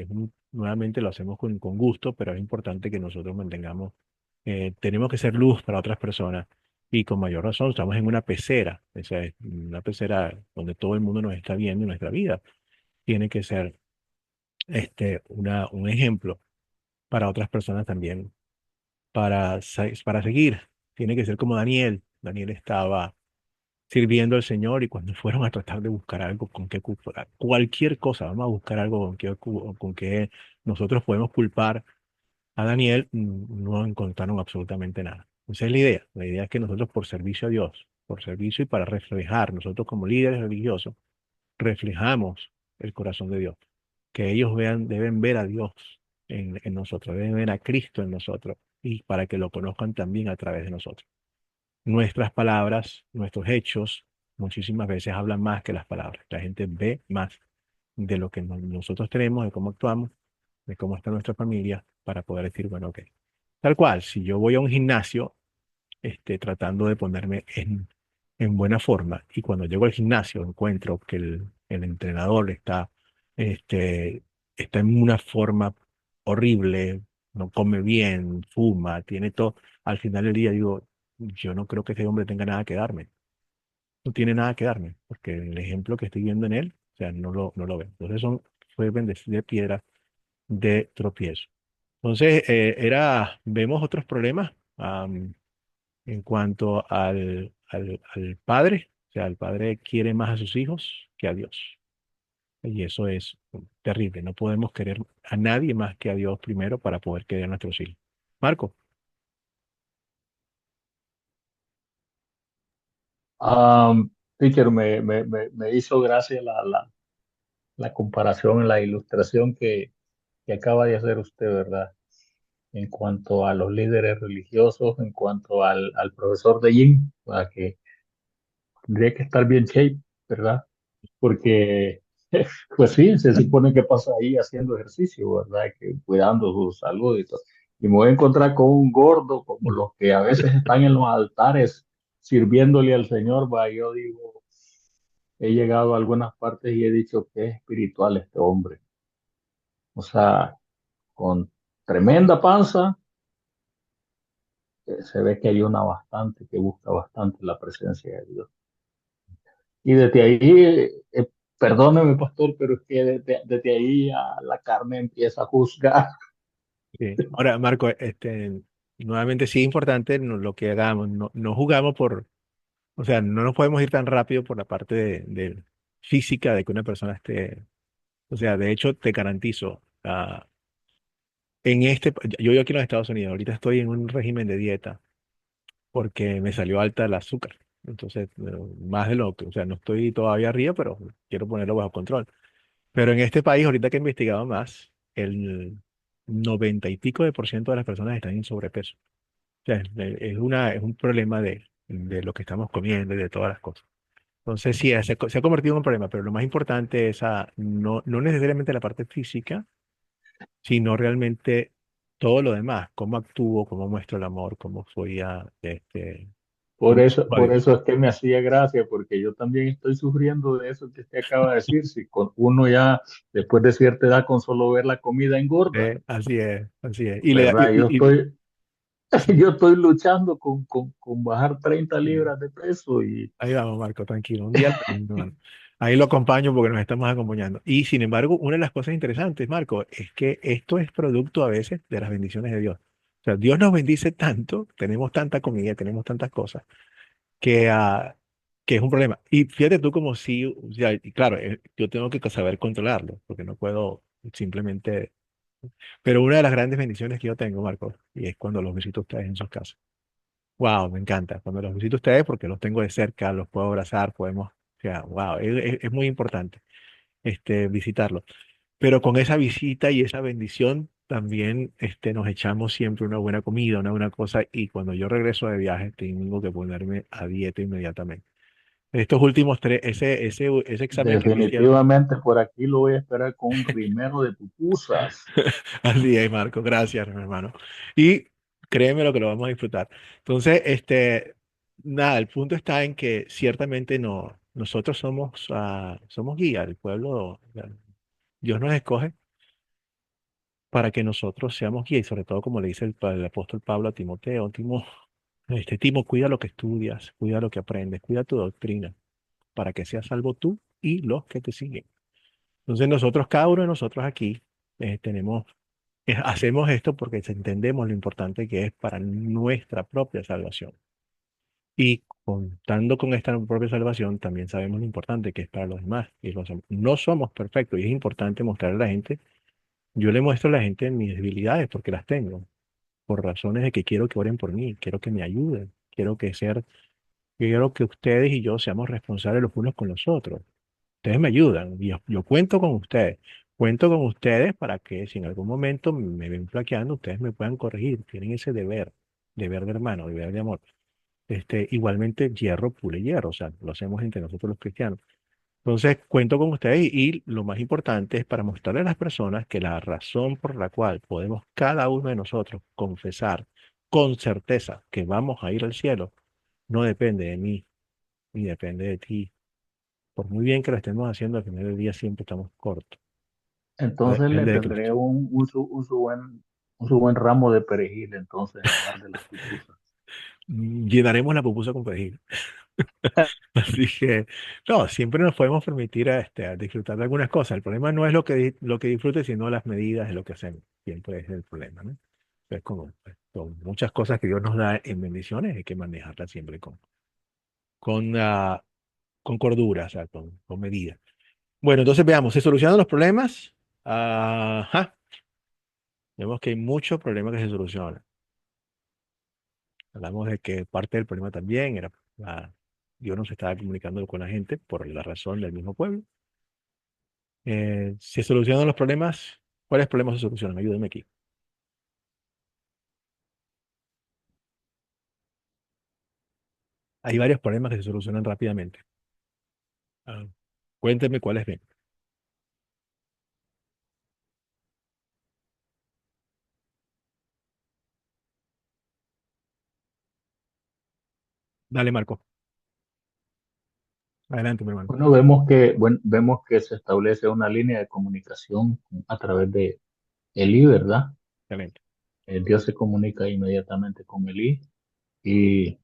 nuevamente lo hacemos con gusto, pero es importante que nosotros mantengamos, tenemos que ser luz para otras personas y con mayor razón estamos en una pecera, o sea, es una pecera donde todo el mundo nos está viendo y nuestra vida tiene que ser un ejemplo para otras personas también, para seguir. Tiene que ser como Daniel. Daniel estaba sirviendo al Señor y cuando fueron a tratar de buscar algo con que culpar, cualquier cosa, vamos a buscar algo con que nosotros podemos culpar a Daniel, no encontraron absolutamente nada. Esa es la idea. La idea es que nosotros por servicio a Dios, por servicio y para reflejar, nosotros como líderes religiosos, reflejamos el corazón de Dios. Que ellos vean, deben ver a Dios en nosotros, deben ver a Cristo en nosotros y para que lo conozcan también a través de nosotros. Nuestras palabras, nuestros hechos, muchísimas veces hablan más que las palabras. La gente ve más de lo que nosotros tenemos, de cómo actuamos, de cómo está nuestra familia, para poder decir, bueno, ok. Tal cual, si yo voy a un gimnasio, tratando de ponerme en buena forma, y cuando llego al gimnasio encuentro que el entrenador este, está en una forma horrible, no come bien, fuma, tiene todo, al final del día digo, yo no creo que ese hombre tenga nada que darme. No tiene nada que darme, porque el ejemplo que estoy viendo en él, o sea, no lo veo. Entonces fue bendecir de piedra de tropiezo. Entonces, vemos otros problemas en cuanto al padre. O sea, el padre quiere más a sus hijos que a Dios. Y eso es terrible. No podemos querer a nadie más que a Dios primero para poder querer a nuestros hijos. Marco. Teacher, me hizo gracia la comparación, la ilustración que acaba de hacer usted, ¿verdad? En cuanto a los líderes religiosos, en cuanto al profesor de gym, para que tendría que estar bien shape, ¿verdad? Porque, pues sí, se supone que pasa ahí haciendo ejercicio, ¿verdad? Que cuidando su salud y todo. Y me voy a encontrar con un gordo, como los que a veces están en los altares sirviéndole al Señor, va, yo digo, he llegado a algunas partes y he dicho que es espiritual este hombre. O sea, con tremenda panza, se ve que hay una bastante, que busca bastante la presencia de Dios. Y desde ahí, perdóneme, pastor, pero es que desde ahí ya la carne empieza a juzgar. Sí. Ahora, Marco, nuevamente sí es importante lo que hagamos. No jugamos o sea, no nos podemos ir tan rápido por la parte de física de que una persona esté. O sea, de hecho, te garantizo, yo vivo aquí en los Estados Unidos, ahorita estoy en un régimen de dieta porque me salió alta el azúcar. Entonces, más de lo que, o sea, no estoy todavía arriba, pero quiero ponerlo bajo control. Pero en este país, ahorita que he investigado más, el 90 y pico de por ciento de las personas están en sobrepeso. O sea, es un problema de lo que estamos comiendo y de todas las cosas. Entonces, sí, se ha convertido en un problema, pero lo más importante es no necesariamente la parte física, sino realmente todo lo demás, cómo actúo, cómo muestro el amor, cómo soy cómo sirvo a Por Dios. eso es que me hacía gracia, porque yo también estoy sufriendo de eso que usted acaba de decir. Si con uno ya, después de cierta edad, con solo ver la comida engorda, Así es, así es. ¿verdad? Yo estoy luchando con bajar 30 libras de peso y Ahí vamos, Marco, tranquilo. Un día a la vez, hermano. Ahí lo acompaño porque nos estamos acompañando. Y sin embargo, una de las cosas interesantes, Marco, es que esto es producto a veces de las bendiciones de Dios. O sea, Dios nos bendice tanto, tenemos tanta comida, tenemos tantas cosas, que es un problema. Y fíjate tú como si, o sea, y claro, yo tengo que saber controlarlo, porque no puedo simplemente. Pero una de las grandes bendiciones que yo tengo, Marco, y es cuando los visito a ustedes en sus casas. Wow, me encanta. Cuando los visito a ustedes, porque los tengo de cerca, los puedo abrazar, podemos, o sea, wow, es muy importante visitarlos. Pero con esa visita y esa bendición también nos echamos siempre una buena comida, una buena cosa, y cuando yo regreso de viaje tengo que ponerme a dieta inmediatamente. Estos últimos tres, ese examen que me hicieron, Definitivamente por aquí lo voy a esperar con un rimero de pupusas. así es, Marco, gracias, mi hermano. Y créeme lo que lo vamos a disfrutar. Entonces, nada, el punto está en que ciertamente no, nosotros somos guía, el pueblo, Dios nos escoge para que nosotros seamos guía y sobre todo como le dice el apóstol Pablo a Timoteo, Timo, cuida lo que estudias, cuida lo que aprendes, cuida tu doctrina, para que seas salvo tú y los que te siguen. Entonces nosotros, cada uno de nosotros aquí, hacemos esto porque entendemos lo importante que es para nuestra propia salvación. Y contando con esta propia salvación, también sabemos lo importante que es para los demás. Y no somos perfectos y es importante mostrarle a la gente. Yo le muestro a la gente mis debilidades porque las tengo, por razones de que quiero que oren por mí, quiero que me ayuden, quiero que ustedes y yo seamos responsables los unos con los otros. Ustedes me ayudan, y yo cuento con ustedes. Cuento con ustedes para que si en algún momento me ven flaqueando, ustedes me puedan corregir. Tienen ese deber de hermano, deber de amor. Igualmente, hierro pule hierro, o sea, lo hacemos entre nosotros los cristianos. Entonces, cuento con ustedes y lo más importante es para mostrarle a las personas que la razón por la cual podemos cada uno de nosotros confesar con certeza que vamos a ir al cielo no depende de mí ni depende de ti. Por muy bien que lo estemos haciendo, al final del día siempre estamos cortos. No Entonces le depende de Cristo. tendré un su buen ramo de perejil entonces en lugar de las pupusas. Llenaremos la pupusa con perejil. Así que, no, siempre nos podemos permitir a disfrutar de algunas cosas. El problema no es lo que disfrutes, sino las medidas de lo que hacemos. Siempre es el problema, ¿no? Es como pues, con muchas cosas que Dios nos da en bendiciones, hay que manejarlas siempre con, ah, con cordura, o sea, con medida. Bueno, entonces veamos, ¿se solucionan los problemas? Ajá. Vemos que hay muchos problemas que se solucionan. Hablamos de que parte del problema también era, Dios no se estaba comunicando con la gente por la razón del mismo pueblo. ¿Se solucionan los problemas? ¿Cuáles problemas se solucionan? Ayúdenme aquí. Hay varios problemas que se solucionan rápidamente. Ah, cuéntenme cuáles ven. Dale, Marco. Adelante, mi hermano. Bueno, vemos que se establece una línea de comunicación a través de Elí, ¿verdad? Excelente. Dios se comunica inmediatamente con Elí y,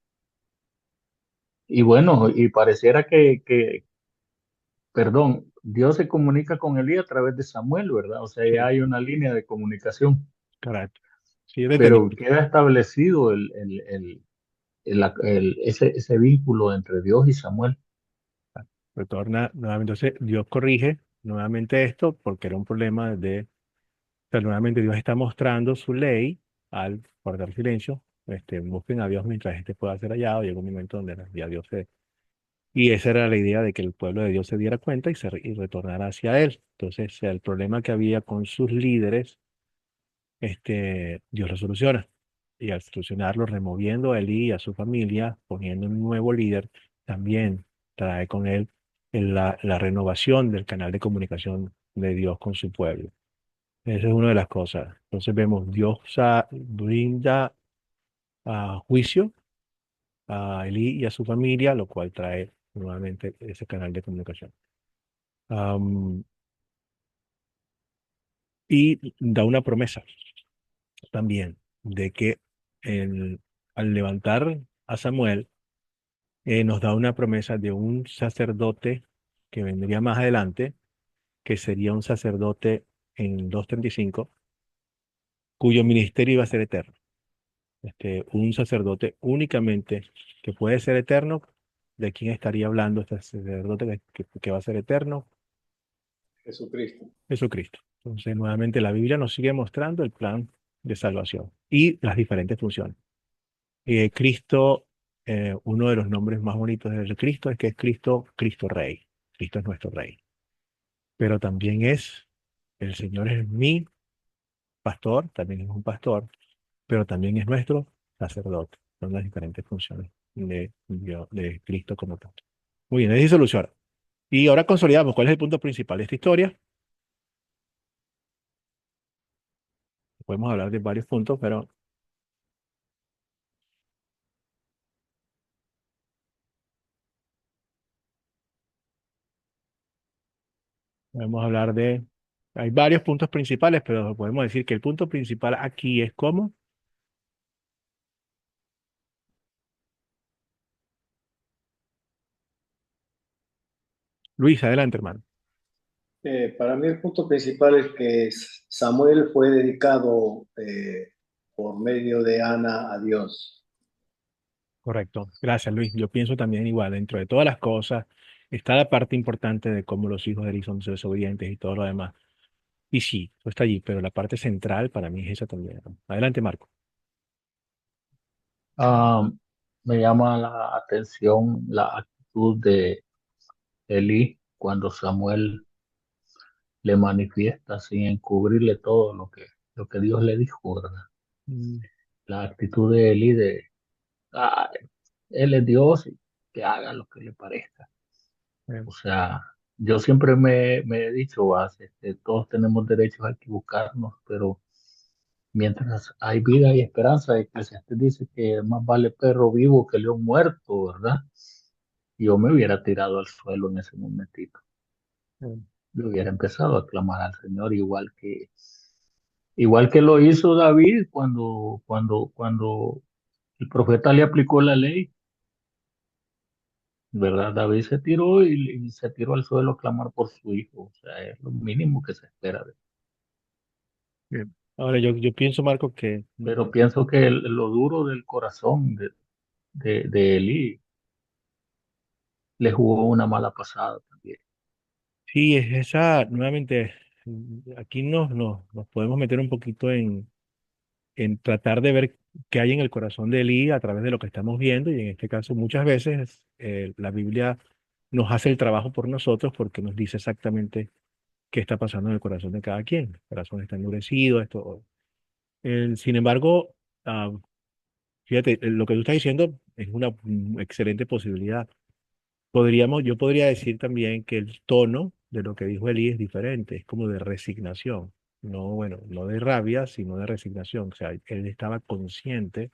y bueno, y pareciera perdón, Dios se comunica con Elí a través de Samuel, ¿verdad? O sea, ya Sí, hay una línea de comunicación, correcto. Sí, es pero entendible. queda establecido ese vínculo entre Dios y Samuel. Retorna nuevamente. Entonces, Dios corrige nuevamente esto porque era un problema pero nuevamente Dios está mostrando su ley al guardar silencio. Busquen a Dios mientras pueda ser hallado. Llega un momento donde ya Dios se... Y esa era la idea de que el pueblo de Dios se diera cuenta y retornara hacia Él. Entonces, el problema que había con sus líderes, Dios lo soluciona. Y al solucionarlo, removiendo a Elí y a su familia, poniendo un nuevo líder, también trae con él la renovación del canal de comunicación de Dios con su pueblo. Esa es una de las cosas. Entonces vemos, Dios brinda juicio a Elí y a su familia, lo cual trae nuevamente ese canal de comunicación. Am, y da una promesa también de que el- al levantar a Samuel, nos da una promesa de un sacerdote que vendría más adelante, que sería un sacerdote en 2:35, cuyo ministerio iba a ser eterno. Un sacerdote únicamente que puede ser eterno. ¿De quién estaría hablando este sacerdote que va a ser eterno? Jesucristo. Jesucristo. Entonces, nuevamente la Biblia nos sigue mostrando el plan de salvación y las diferentes funciones. Cristo, uno de los nombres más bonitos de Cristo es que es Cristo, Cristo Rey. Cristo es nuestro Rey. Pero también es, el Señor es mi pastor, también es un pastor, pero también es nuestro sacerdote. Son las diferentes funciones de Cristo como tal. Muy bien, es solución. Y ahora consolidamos cuál es el punto principal de esta historia. Podemos hablar de varios puntos, pero podemos hablar de... Hay varios puntos principales, pero podemos decir que el punto principal aquí es cómo. Luis, adelante, hermano. Para mí el punto principal es que Samuel fue dedicado por medio de Ana a Dios. Correcto. Gracias, Luis. Yo pienso también igual. Dentro de todas las cosas está la parte importante de cómo los hijos de Eli son desobedientes y todo lo demás. Y sí, eso está allí, pero la parte central para mí es esa también. Adelante, Marco. Ah, me llama la atención la actitud de Elí cuando Samuel le manifiesta sin encubrirle todo lo que Dios le dijo, ¿verdad? Mm, La actitud de Elí de, "Ah, él es Dios y que haga lo que le parezca". eh, O sea, yo siempre me he dicho, todos tenemos derecho a equivocarnos, pero mientras hay vida y esperanza, Eclesiastés dice que más vale perro vivo que león muerto, ¿verdad? Yo me hubiera tirado al suelo en ese momentito. eh, Yo hubiera empezado a clamar al Señor igual que lo hizo David cuando el profeta le aplicó la ley, ¿verdad? David se tiró y se tiró al suelo a clamar por su hijo. O sea, es lo mínimo que se espera de él. bien. Ahora, yo pienso, Marco, que Pero pienso que lo duro del corazón de Eli le jugó una mala pasada también. sí, es esa, nuevamente, aquí nos podemos meter un poquito en tratar de ver qué hay en el corazón de Elí a través de lo que estamos viendo, y en este caso muchas veces la Biblia nos hace el trabajo por nosotros porque nos dice exactamente qué está pasando en el corazón de cada quien. El corazón está endurecido, esto. Sin embargo, ah, fíjate, lo que tú estás diciendo es una excelente posibilidad. Yo podría decir también que el tono de lo que dijo Elí es diferente, es como de resignación. No, bueno, no de rabia, sino de resignación. O sea, él estaba consciente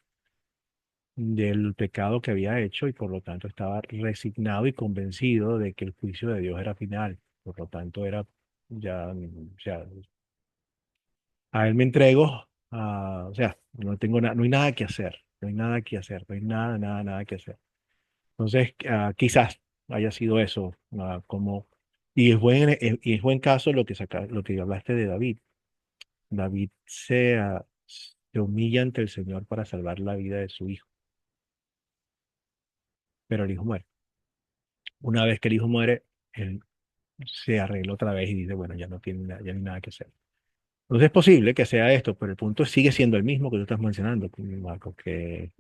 del pecado que había hecho y por lo tanto estaba resignado y convencido de que el juicio de Dios era final. Por lo tanto, era ya, o sea, a él me entrego, o sea, no hay nada que hacer, no hay nada que hacer, no hay nada, nada, nada que hacer. Entonces, quizás haya sido eso, y es buen caso lo que hablaste de David. David se humilla ante el Señor para salvar la vida de su hijo, pero el hijo muere. Una vez que el hijo muere, él se arregló otra vez y dice, bueno, ya no hay nada que hacer. Entonces es posible que sea esto, pero el punto sigue siendo el mismo que tú estás mencionando, Marco, que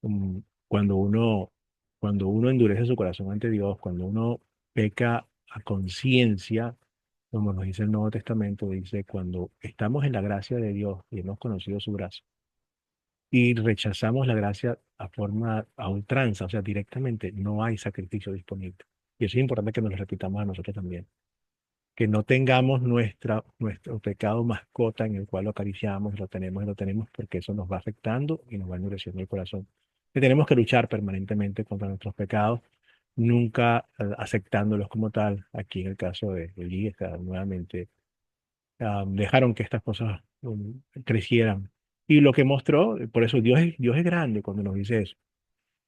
um, cuando uno, cuando uno endurece su corazón ante Dios, cuando uno peca a conciencia, como nos dice el Nuevo Testamento, dice, cuando estamos en la gracia de Dios y hemos conocido su gracia, y rechazamos la gracia a ultranza, o sea, directamente, no hay sacrificio disponible. Y eso es importante que nos lo repitamos a nosotros también. Que no tengamos nuestro pecado mascota en el cual lo acariciamos, lo tenemos porque eso nos va afectando y nos va endureciendo el corazón. Que tenemos que luchar permanentemente contra nuestros pecados, nunca aceptándolos como tal. Aquí en el caso de Elí, nuevamente dejaron que estas cosas crecieran. Y lo que mostró, por eso Dios es grande cuando nos dice eso.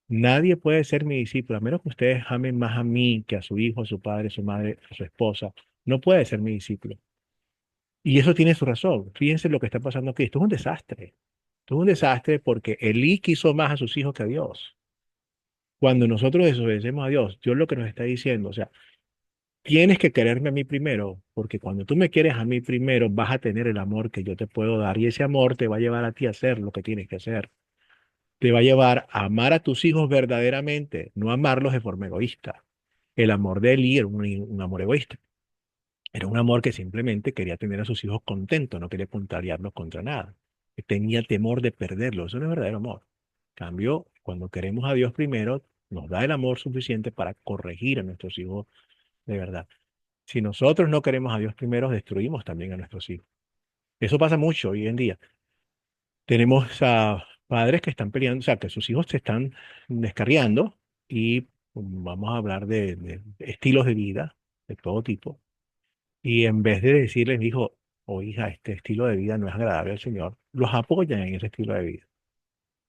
Nadie puede ser mi discípulo, a menos que ustedes amen más a mí que a su hijo, a su padre, a su madre, a su esposa. No puede ser mi discípulo. Y eso tiene su razón. Fíjense lo que está pasando aquí. Esto es un desastre. Esto es un desastre porque Elí quiso más a sus hijos que a Dios. Cuando nosotros desobedecemos a Dios lo que nos está diciendo, o sea, tienes que quererme a mí primero, porque cuando tú me quieres a mí primero, vas a tener el amor que yo te puedo dar y ese amor te va a llevar a ti a hacer lo que tienes que hacer. te va a llevar a amar a tus hijos verdaderamente, no amarlos de forma egoísta. El amor de Eli era un amor egoísta. Era un amor que simplemente quería tener a sus hijos contentos, no quería contrariarlos contra nada. Tenía temor de perderlos. Eso no es verdadero amor. En cambio, cuando queremos a Dios primero, nos da el amor suficiente para corregir a nuestros hijos de verdad. Si nosotros no queremos a Dios primero, destruimos también a nuestros hijos. Eso pasa mucho hoy en día. Tenemos a padres que están peleando, o sea, que sus hijos se están descarriando y vamos a hablar de estilos de vida de todo tipo. Y en vez de decirles, hijo o hija, este estilo de vida no es agradable al Señor, los apoyan en ese estilo de vida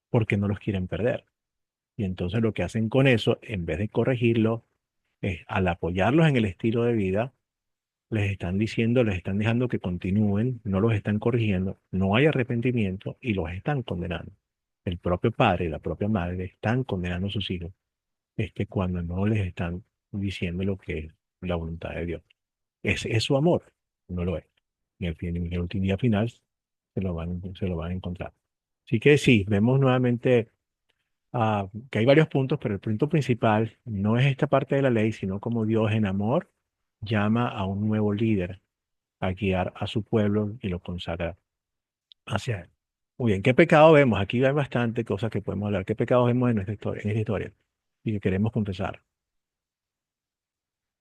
porque no los quieren perder. Y entonces lo que hacen con eso, en vez de corregirlo, es al apoyarlos en el estilo de vida, les están diciendo, les están dejando que continúen, no los están corrigiendo, no hay arrepentimiento y los están condenando. El propio padre y la propia madre están condenando a sus hijos, cuando no les están diciendo lo que es la voluntad de Dios. Es su amor, no lo es. En el último día final se lo van a encontrar. Así que sí, vemos nuevamente que hay varios puntos, pero el punto principal no es esta parte de la ley, sino como Dios en amor llama a un nuevo líder a guiar a su pueblo y lo consagra hacia él. Muy bien, ¿qué pecado vemos? Aquí hay bastante cosas que podemos hablar. ¿Qué pecados vemos en esta historia? Y que queremos confesar,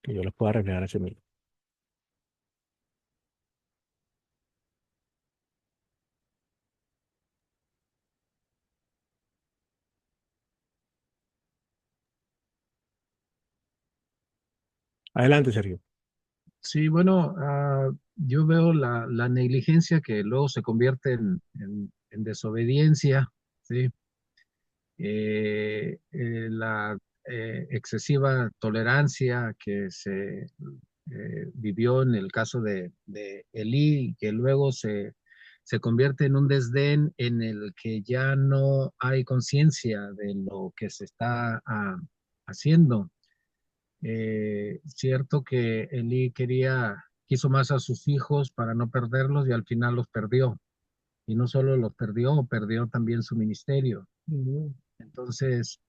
que yo los pueda reflejar hacia mí. Adelante, Sergio. Sí, bueno, yo veo la negligencia que luego se convierte en desobediencia, ¿sí? La excesiva tolerancia que se vivió en el caso de Elí, que luego se convierte en un desdén en el que ya no hay conciencia de lo que se está haciendo. Cierto que Elí quiso más a sus hijos para no perderlos y al final los perdió. Y no solo los perdió, perdió también su ministerio. Ujú. Entonces,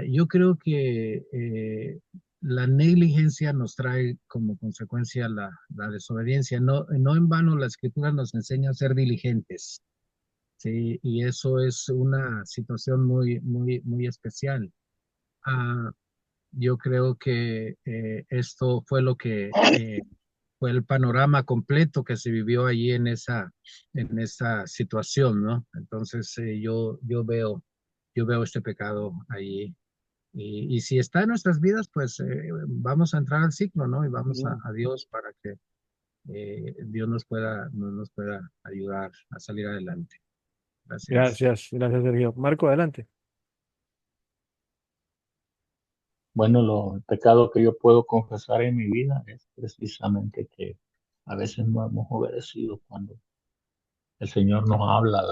yo creo que la negligencia nos trae como consecuencia la desobediencia. No, no en vano la escritura nos enseña a ser diligentes, ¿sí? Y eso es una situación muy, muy, muy especial. Ah, yo creo que esto fue lo que fue el panorama completo que se vivió allí en esa situación, ¿no? Entonces yo veo este pecado allí. Y si está en nuestras vidas, pues vamos a entrar al ciclo, ¿no? Y vamos a, Ujú. a Dios para que Dios nos pueda ayudar a salir adelante. Gracias. Gracias, gracias, Sergio. Marco, adelante. Bueno, el pecado que yo puedo confesar en mi vida es precisamente que a veces no hemos obedecido cuando el Señor nos habla.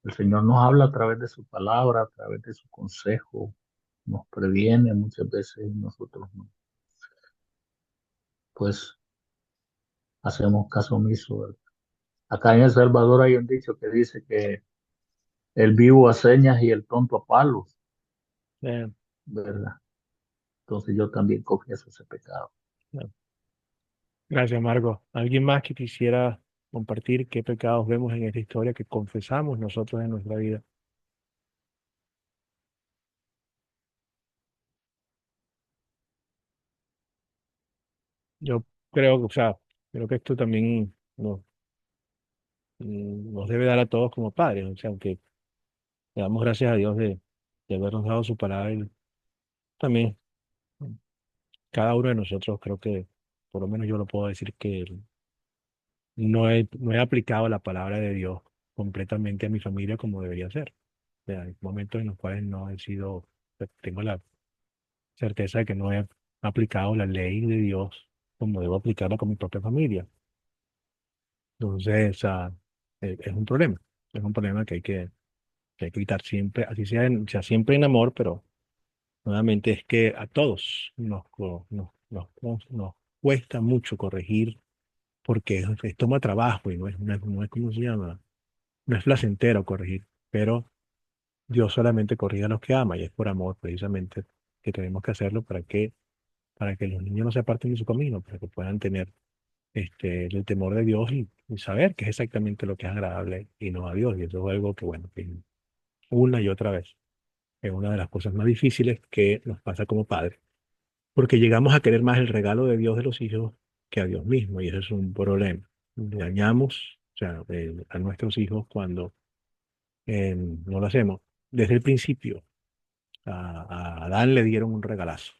El Señor nos habla a través de su palabra, a través de su consejo, nos previene muchas veces y nosotros no. Pues hacemos caso omiso, ¿verdad? Acá en El Salvador hay un dicho que dice que el vivo a señas y el tonto a palos, Eh, ¿verdad? Entonces yo también confieso ese pecado. no. Gracias, Marco. ¿Alguien más que quisiera compartir qué pecados vemos en esta historia que confesamos nosotros en nuestra vida? Yo creo, o sea, creo que esto también nos debe dar a todos como padres. O sea, aunque le damos gracias a Dios de habernos dado su palabra, y también cada uno de nosotros creo que, por lo menos yo lo puedo decir, que no he aplicado la palabra de Dios completamente a mi familia como debería ser. O sea, hay momentos en los cuales no he sido, tengo la certeza de que no he aplicado la ley de Dios como debo aplicarla con mi propia familia. Entonces, es un problema. Es un problema que hay que evitar siempre, así sea siempre en amor, pero nuevamente es que a todos nos cuesta mucho corregir porque toma trabajo y no es, ¿cómo se llama? No es placentero corregir, pero Dios solamente corrige a los que ama y es por amor precisamente que tenemos que hacerlo para que los niños no se aparten de su camino, para que puedan tener el temor de Dios y saber qué es exactamente lo que es agradable y no a Dios. Y eso es algo que, bueno, que una y otra vez es una de las cosas más difíciles que nos pasa como padres, porque llegamos a querer más el regalo de Dios de los hijos que a Dios mismo, y eso es un problema. Dañamos, o sea, a nuestros hijos cuando no lo hacemos. Desde el principio, a Adán le dieron un regalazo,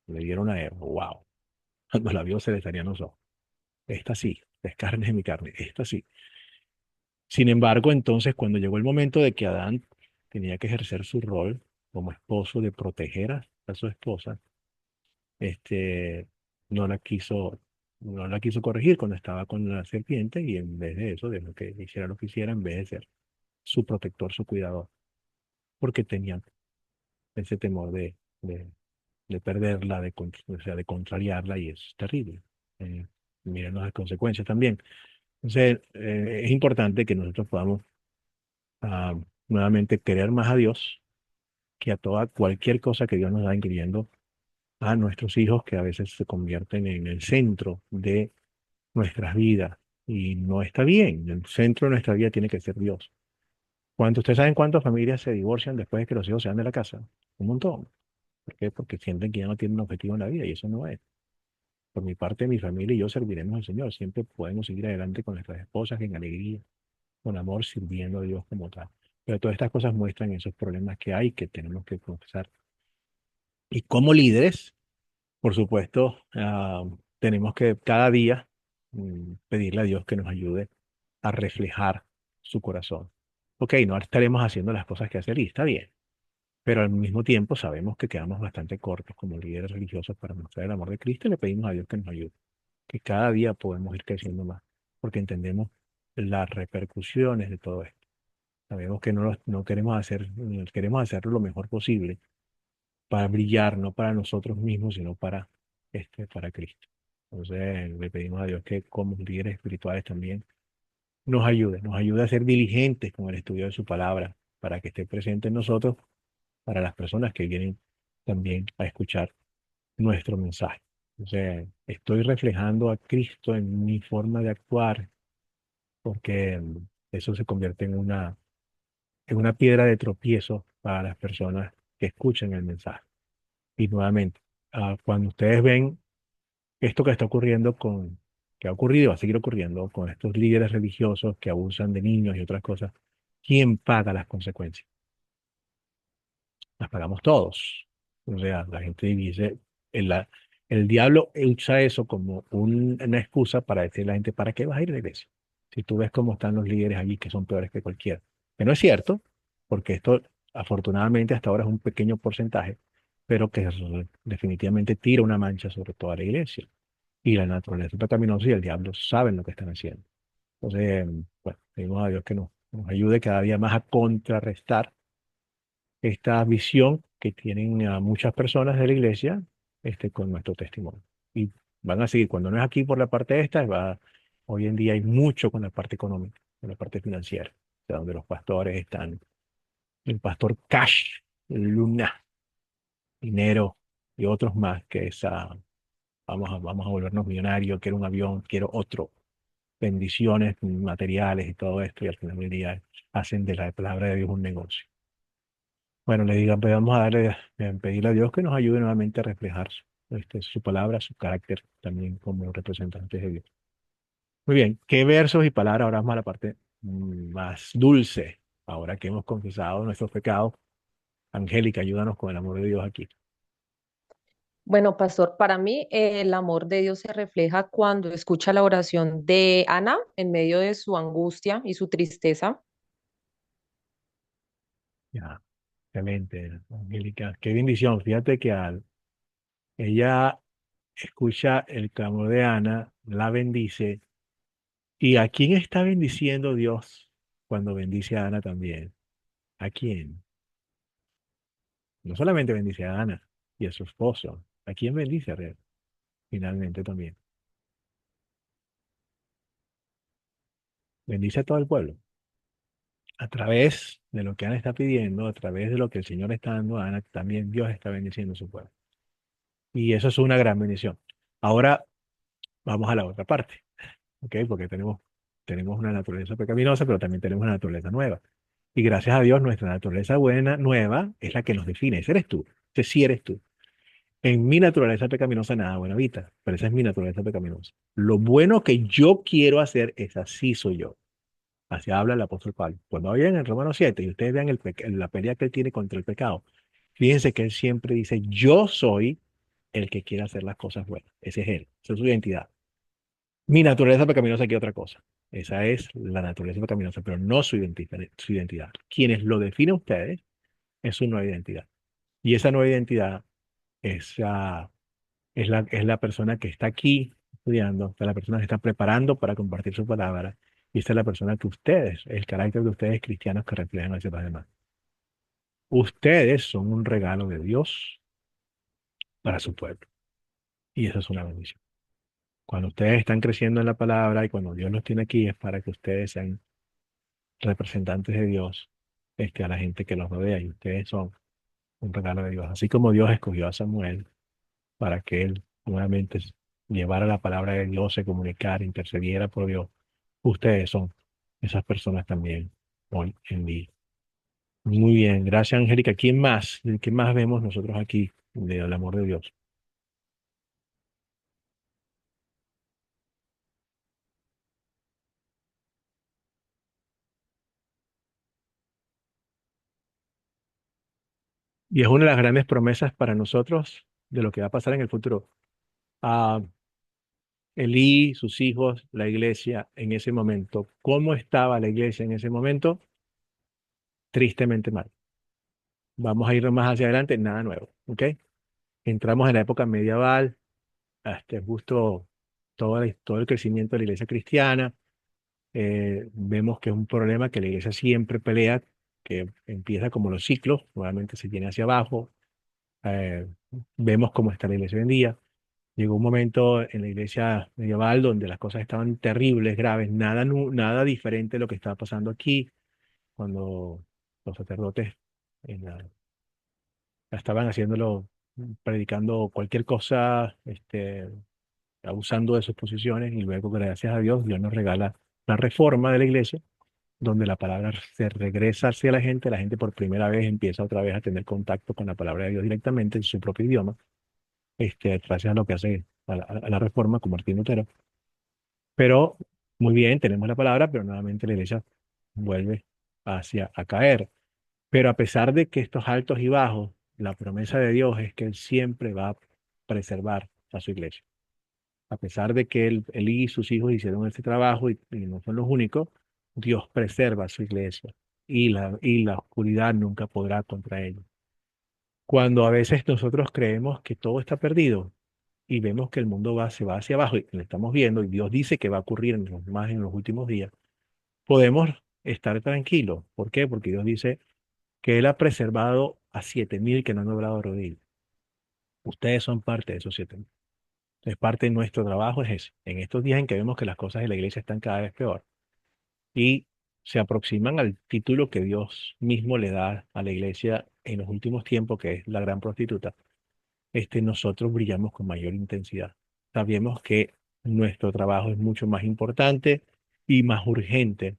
le dieron a Eva, wow, cuando la vio se le salían los ojos. Esta sí, es carne de mi carne, esta sí. Sin embargo, entonces, cuando llegó el momento de que Adán tenía que ejercer su rol como esposo de proteger a su esposa, este, no la quiso, no la quiso corregir cuando estaba con la serpiente y en vez de eso, de que hiciera lo que hiciera, en vez de ser su protector, su cuidador, porque tenía ese temor de perderla, o sea, de contrariarla y es terrible. Eh, Miren las consecuencias también. Entonces, es importante que nosotros podamos ah, nuevamente querer más a Dios que a toda cualquier cosa que Dios nos da, incluyendo a nuestros hijos, que a veces se convierten en el centro de nuestras vidas. Y no está bien. El centro de nuestra vida tiene que ser Dios. ¿Ustedes saben cuántas familias se divorcian después de que los hijos se van de la casa? Un montón. ¿Por qué? Porque sienten que ya no tienen un objetivo en la vida y eso no es. Por mi parte, mi familia y yo serviremos al Señor. Siempre podemos seguir adelante con nuestras esposas en alegría, con amor, sirviendo a Dios como tal. Pero todas estas cosas muestran esos problemas que hay que tenemos que confesar. Y como líderes, por supuesto, tenemos que cada día pedirle a Dios que nos ayude a reflejar su corazón. Ok, no estaremos haciendo las cosas que hace Él, y está bien, pero al mismo tiempo sabemos que quedamos bastante cortos como líderes religiosos para mostrar el amor de Cristo y le pedimos a Dios que nos ayude, que cada día podemos ir creciendo más, porque entendemos las repercusiones de todo esto. Sabemos que no queremos hacerlo lo mejor posible para brillar, no para nosotros mismos, sino para Cristo. Entonces, le pedimos a Dios que como líderes espirituales también nos ayude a ser diligentes con el estudio de su palabra, para que esté presente en nosotros, para las personas que vienen también a escuchar nuestro mensaje. Entonces, estoy reflejando a Cristo en mi forma de actuar, porque eso se convierte en una piedra de tropiezo para las personas que escuchan el mensaje. Y nuevamente, cuando ustedes ven esto que está ocurriendo que ha ocurrido y va a seguir ocurriendo con estos líderes religiosos que abusan de niños y otras cosas, ¿quién paga las consecuencias? Las pagamos todos. O sea, la gente dice, el, la- el diablo usa eso como una excusa para decirle a la gente, ¿para qué vas a ir a la iglesia? Si tú ves cómo están los líderes allí que son peores que cualquiera. Que no es cierto, porque esto afortunadamente hasta ahora es un pequeño porcentaje, pero que definitivamente tira una mancha sobre toda la iglesia. Y la naturaleza pecaminosa y el diablo saben lo que están haciendo. Entonces, bueno, pedimos a Dios que nos ayude cada día más a contrarrestar esta visión que tienen muchas personas de la iglesia con nuestro testimonio. Y van a seguir, cuando no es aquí por la parte esta, hoy en día hay mucho con la parte económica, con la parte financiera, o sea, donde los pastores están, el pastor Cash, Luna, Dinero y otros más, que es, vamos a volvernos millonarios, quiero un avión, quiero otro, bendiciones materiales y todo esto, y al final del día hacen de la palabra de Dios un negocio. Bueno, le digan, pues vamos a pedirle a Dios que nos ayude nuevamente a reflejar su palabra, su carácter también como representantes de Dios. Muy bien, ¿qué versos y palabras? Ahora vamos a la parte más dulce. Ahora que hemos confesado nuestros pecados, Angélica, ayúdanos con el amor de Dios aquí. Bueno, pastor, para mí el amor de Dios se refleja cuando escucha la oración de Ana en medio de su angustia y su tristeza. Ya, excelente, Angélica. Qué bendición. Fíjate que ella escucha el clamor de Ana, la bendice. ¿Y a quién está bendiciendo Dios cuando bendice a Ana también? ¿A quién? No solamente bendice a Ana y a su esposo. ¿A quién bendice a él? Finalmente también. Bendice a todo el pueblo. a través de lo que Ana está pidiendo, a través de lo que el Señor está dando a Ana, también Dios está bendiciendo su pueblo. Y eso es una gran bendición. Ahora vamos a la otra parte, ¿ok? Porque tenemos una naturaleza pecaminosa, pero también tenemos una naturaleza nueva. Y gracias a Dios, nuestra naturaleza buena, nueva, es la que nos define. Ese eres tú. Ese sí eres tú. En mi naturaleza pecaminosa nada bueno habita, pero esa es mi naturaleza pecaminosa. Lo bueno que yo quiero hacer es así soy yo. Así habla el apóstol Pablo. Cuando vayan en Romanos 7 y ustedes vean la pelea que él tiene contra el pecado, fíjense que él siempre dice, yo soy el que quiere hacer las cosas buenas. Ese es él, esa es su identidad. Mi naturaleza pecaminosa aquí otra cosa. Esa es la naturaleza pecaminosa, pero no su identidad. Quienes lo definen ustedes es su nueva identidad. Y esa nueva identidad es, es la persona que está aquí estudiando, es la persona que está preparando para compartir su palabra, y esta es la persona que ustedes, el carácter de ustedes cristianos que reflejan hacia los demás. Ustedes son un regalo de Dios para su pueblo, y eso es una bendición. Cuando ustedes están creciendo en la palabra y cuando Dios los tiene aquí es para que ustedes sean representantes de Dios a la gente que los rodea, y ustedes son un regalo de Dios. Así como Dios escogió a Samuel para que él nuevamente llevara la palabra de Dios, se comunicara, intercediera por Dios. Ustedes son esas personas también hoy en día. Muy bien, gracias Angélica. ¿Quién más? ¿Qué más vemos nosotros aquí del amor de Dios? Y es una de las grandes promesas para nosotros de lo que va a pasar en el futuro. Ah, Elí, sus hijos, la iglesia en ese momento. ¿Cómo estaba la iglesia en ese momento? Tristemente mal. Vamos a ir más hacia adelante, nada nuevo, ¿ok? Entramos en la época medieval, justo todo el crecimiento de la iglesia cristiana. Vemos que es un problema que la iglesia siempre pelea, que empieza como los ciclos, nuevamente se tiene hacia abajo. Eh, Vemos cómo está la iglesia hoy en día. Llegó un momento en la iglesia medieval donde las cosas estaban terribles, graves, nada, nada diferente de lo que estaba pasando aquí, cuando los sacerdotes en estaban haciéndolo, predicando cualquier cosa, abusando de sus posiciones, y luego, gracias a Dios, Dios nos regala la reforma de la iglesia, donde la palabra se regresa hacia la gente por primera vez empieza otra vez a tener contacto con la palabra de Dios directamente en su propio idioma, gracias a lo que hace a la reforma con Martín Lutero. Pero, muy bien, tenemos la palabra, pero nuevamente la iglesia vuelve hacia a caer. Pero a pesar de que estos altos y bajos, la promesa de Dios es que Él siempre va a preservar a su iglesia. A pesar de que él y sus hijos hicieron este trabajo y no son los únicos, Dios preserva a su iglesia y la oscuridad nunca podrá contra ellos. Cuando a veces nosotros creemos que todo está perdido y vemos que el mundo se va hacia abajo y lo estamos viendo y Dios dice que va a ocurrir más en los últimos días, podemos estar tranquilos. ¿Por qué? Porque Dios dice que Él ha preservado a 7.000 que no han logrado rodillas. Ustedes son parte de esos 7.000. Entonces, parte de nuestro trabajo es ese. En estos días en que vemos que las cosas de la iglesia están cada vez peor y se aproximan al título que Dios mismo le da a la iglesia en los últimos tiempos, que es la gran prostituta, nosotros brillamos con mayor intensidad. Sabemos que nuestro trabajo es mucho más importante y más urgente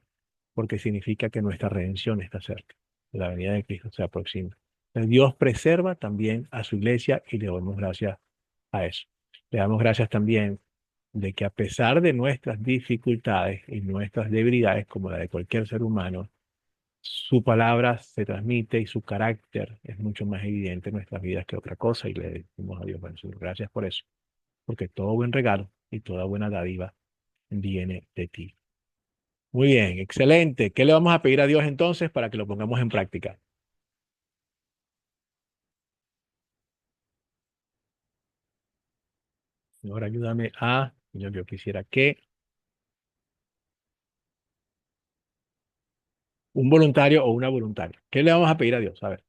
porque significa que nuestra redención está cerca. La venida de Cristo se aproxima. Entonces, Dios preserva también a su iglesia y le damos gracias a eso. Le damos gracias también de que a pesar de nuestras dificultades y nuestras debilidades, como la de cualquier ser humano, su palabra se transmite y su carácter es mucho más evidente en nuestras vidas que otra cosa, y le decimos a Dios, bueno, Señor, gracias por eso, porque todo buen regalo y toda buena dádiva viene de ti. Muy bien, excelente. ¿Qué le vamos a pedir a Dios entonces para que lo pongamos en práctica? Señor, ayúdame Señor, yo quisiera que un voluntario o una voluntaria. ¿Qué le vamos a pedir a Dios? A ver,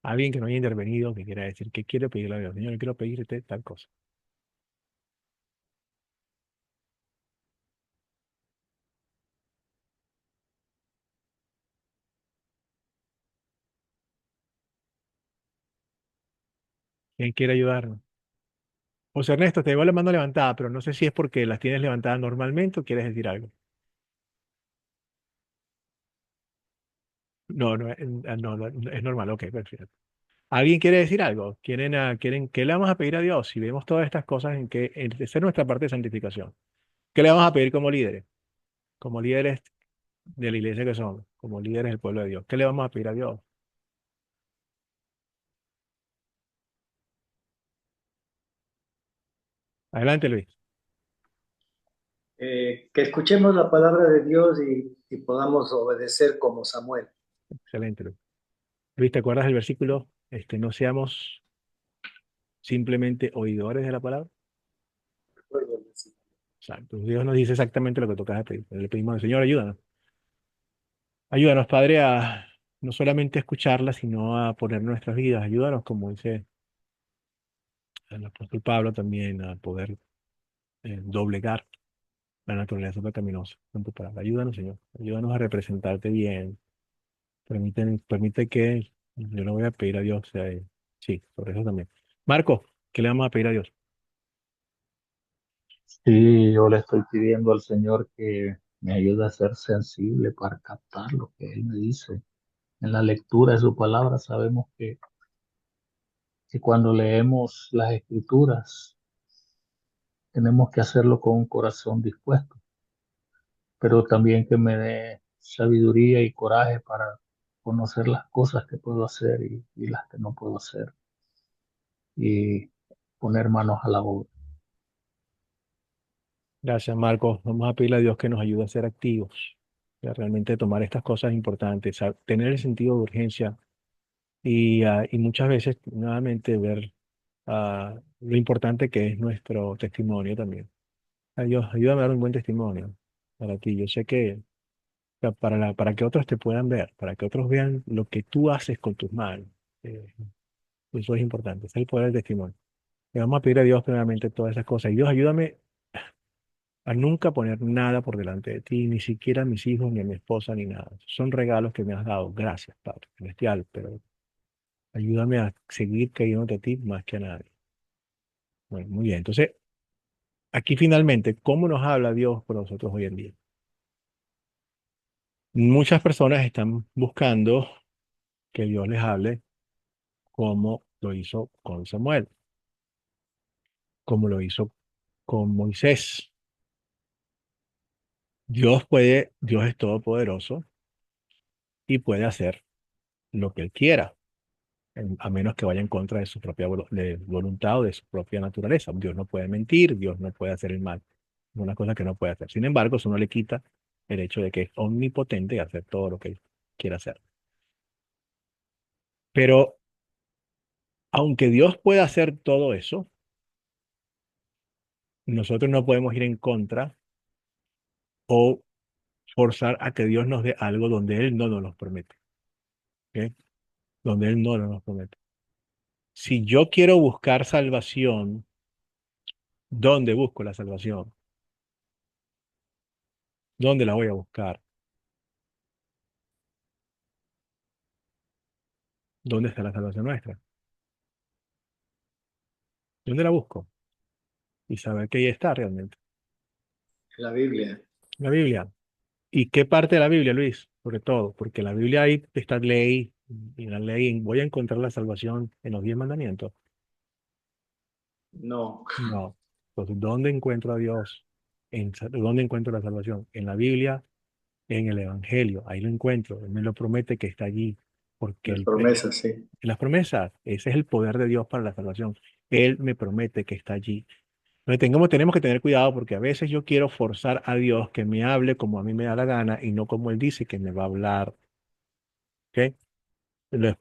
alguien que no haya intervenido, que quiera decir, ¿qué quiere pedirle a Dios? Señor, yo quiero pedirte tal cosa. ¿Quién quiere ayudarnos? José Ernesto, te veo la mano levantada, pero no sé si es porque las tienes levantadas normalmente o quieres decir algo. No, no, no, no, es normal, ok, perfecto. ¿Alguien quiere decir algo? ¿Qué le vamos a pedir a Dios si vemos todas estas cosas esa es nuestra parte de santificación? ¿Qué le vamos a pedir como líderes? Como líderes de la iglesia que somos, como líderes del pueblo de Dios. ¿Qué le vamos a pedir a Dios? Adelante, Luis. Que escuchemos la palabra de Dios y podamos obedecer como Samuel. Excelente, Luis. Luis, ¿te acuerdas del versículo? No seamos simplemente oidores de la palabra. Exacto. Dios nos dice exactamente lo que toca pedir. Le pedimos al Señor, ayúdanos. Ayúdanos, Padre, a no solamente escucharla, sino a poner nuestras vidas. Ayúdanos, como dice el apóstol Pablo, también a poder doblegar la naturaleza pecaminosa con tu palabra. Ayúdanos, Señor. Ayúdanos a representarte bien. Permite que yo le voy a pedir a Dios. Sí, por eso también. Marco, ¿qué le vamos a pedir a Dios? Sí, yo le estoy pidiendo al Señor que me ayude a ser sensible para captar lo que Él me dice. En la lectura de su palabra sabemos que cuando leemos las escrituras tenemos que hacerlo con un corazón dispuesto, pero también que me dé sabiduría y coraje para conocer las cosas que puedo hacer y las que no puedo hacer y poner manos a la obra. Gracias, Marco. Vamos a pedirle a Dios que nos ayude a ser activos, a realmente tomar estas cosas importantes, a tener el sentido de urgencia y muchas veces nuevamente ver lo importante que es nuestro testimonio también. Dios, ayúdame a dar un buen testimonio para ti. Yo sé que para que otros te puedan ver, para que otros vean lo que tú haces con tus manos. eh, Eso es importante, es el poder del testimonio. Le vamos a pedir a Dios primeramente todas esas cosas. Y Dios, ayúdame a nunca poner nada por delante de ti, ni siquiera a mis hijos, ni a mi esposa, ni nada. Son regalos que me has dado. Gracias, Padre Celestial, pero ayúdame a seguir creyendo a ti más que a nadie. Bueno, muy bien. Entonces, aquí finalmente, ¿cómo nos habla Dios con nosotros hoy en día? Muchas personas están buscando que Dios les hable como lo hizo con Samuel, como lo hizo con Moisés. Dios es todopoderoso y puede hacer lo que él quiera, a menos que vaya en contra de su propia voluntad o de su propia naturaleza. Dios no puede mentir, Dios no puede hacer el mal. Es una cosa que no puede hacer. Sin embargo, eso no le quita el hecho de que es omnipotente y hacer todo lo que él quiera hacer. Pero aunque Dios pueda hacer todo eso, nosotros no podemos ir en contra o forzar a que Dios nos dé algo donde Él no nos lo promete. ¿Ok? Donde Él no nos lo promete. Si yo quiero buscar salvación, ¿dónde busco la salvación? ¿Dónde la voy a buscar? ¿Dónde está la salvación nuestra? ¿Dónde la busco? Y saber que ahí está realmente. La Biblia. La Biblia. ¿Y qué parte de la Biblia, Luis? Sobre todo, porque la Biblia ahí está ley, y en la ley voy a encontrar la salvación en los 10 mandamientos. No, No. Entonces, ¿dónde encuentro a Dios? ¿Dónde encuentro la salvación? En la Biblia, en el Evangelio. Ahí lo encuentro. Él me lo promete que está allí. Porque las promesas, sí. las promesas, ese es el poder de Dios para la salvación. Él me promete que está allí. Entonces, tenemos que tener cuidado porque a veces yo quiero forzar a Dios que me hable como a mí me da la gana y no como Él dice que me va a hablar. ¿Ok? Les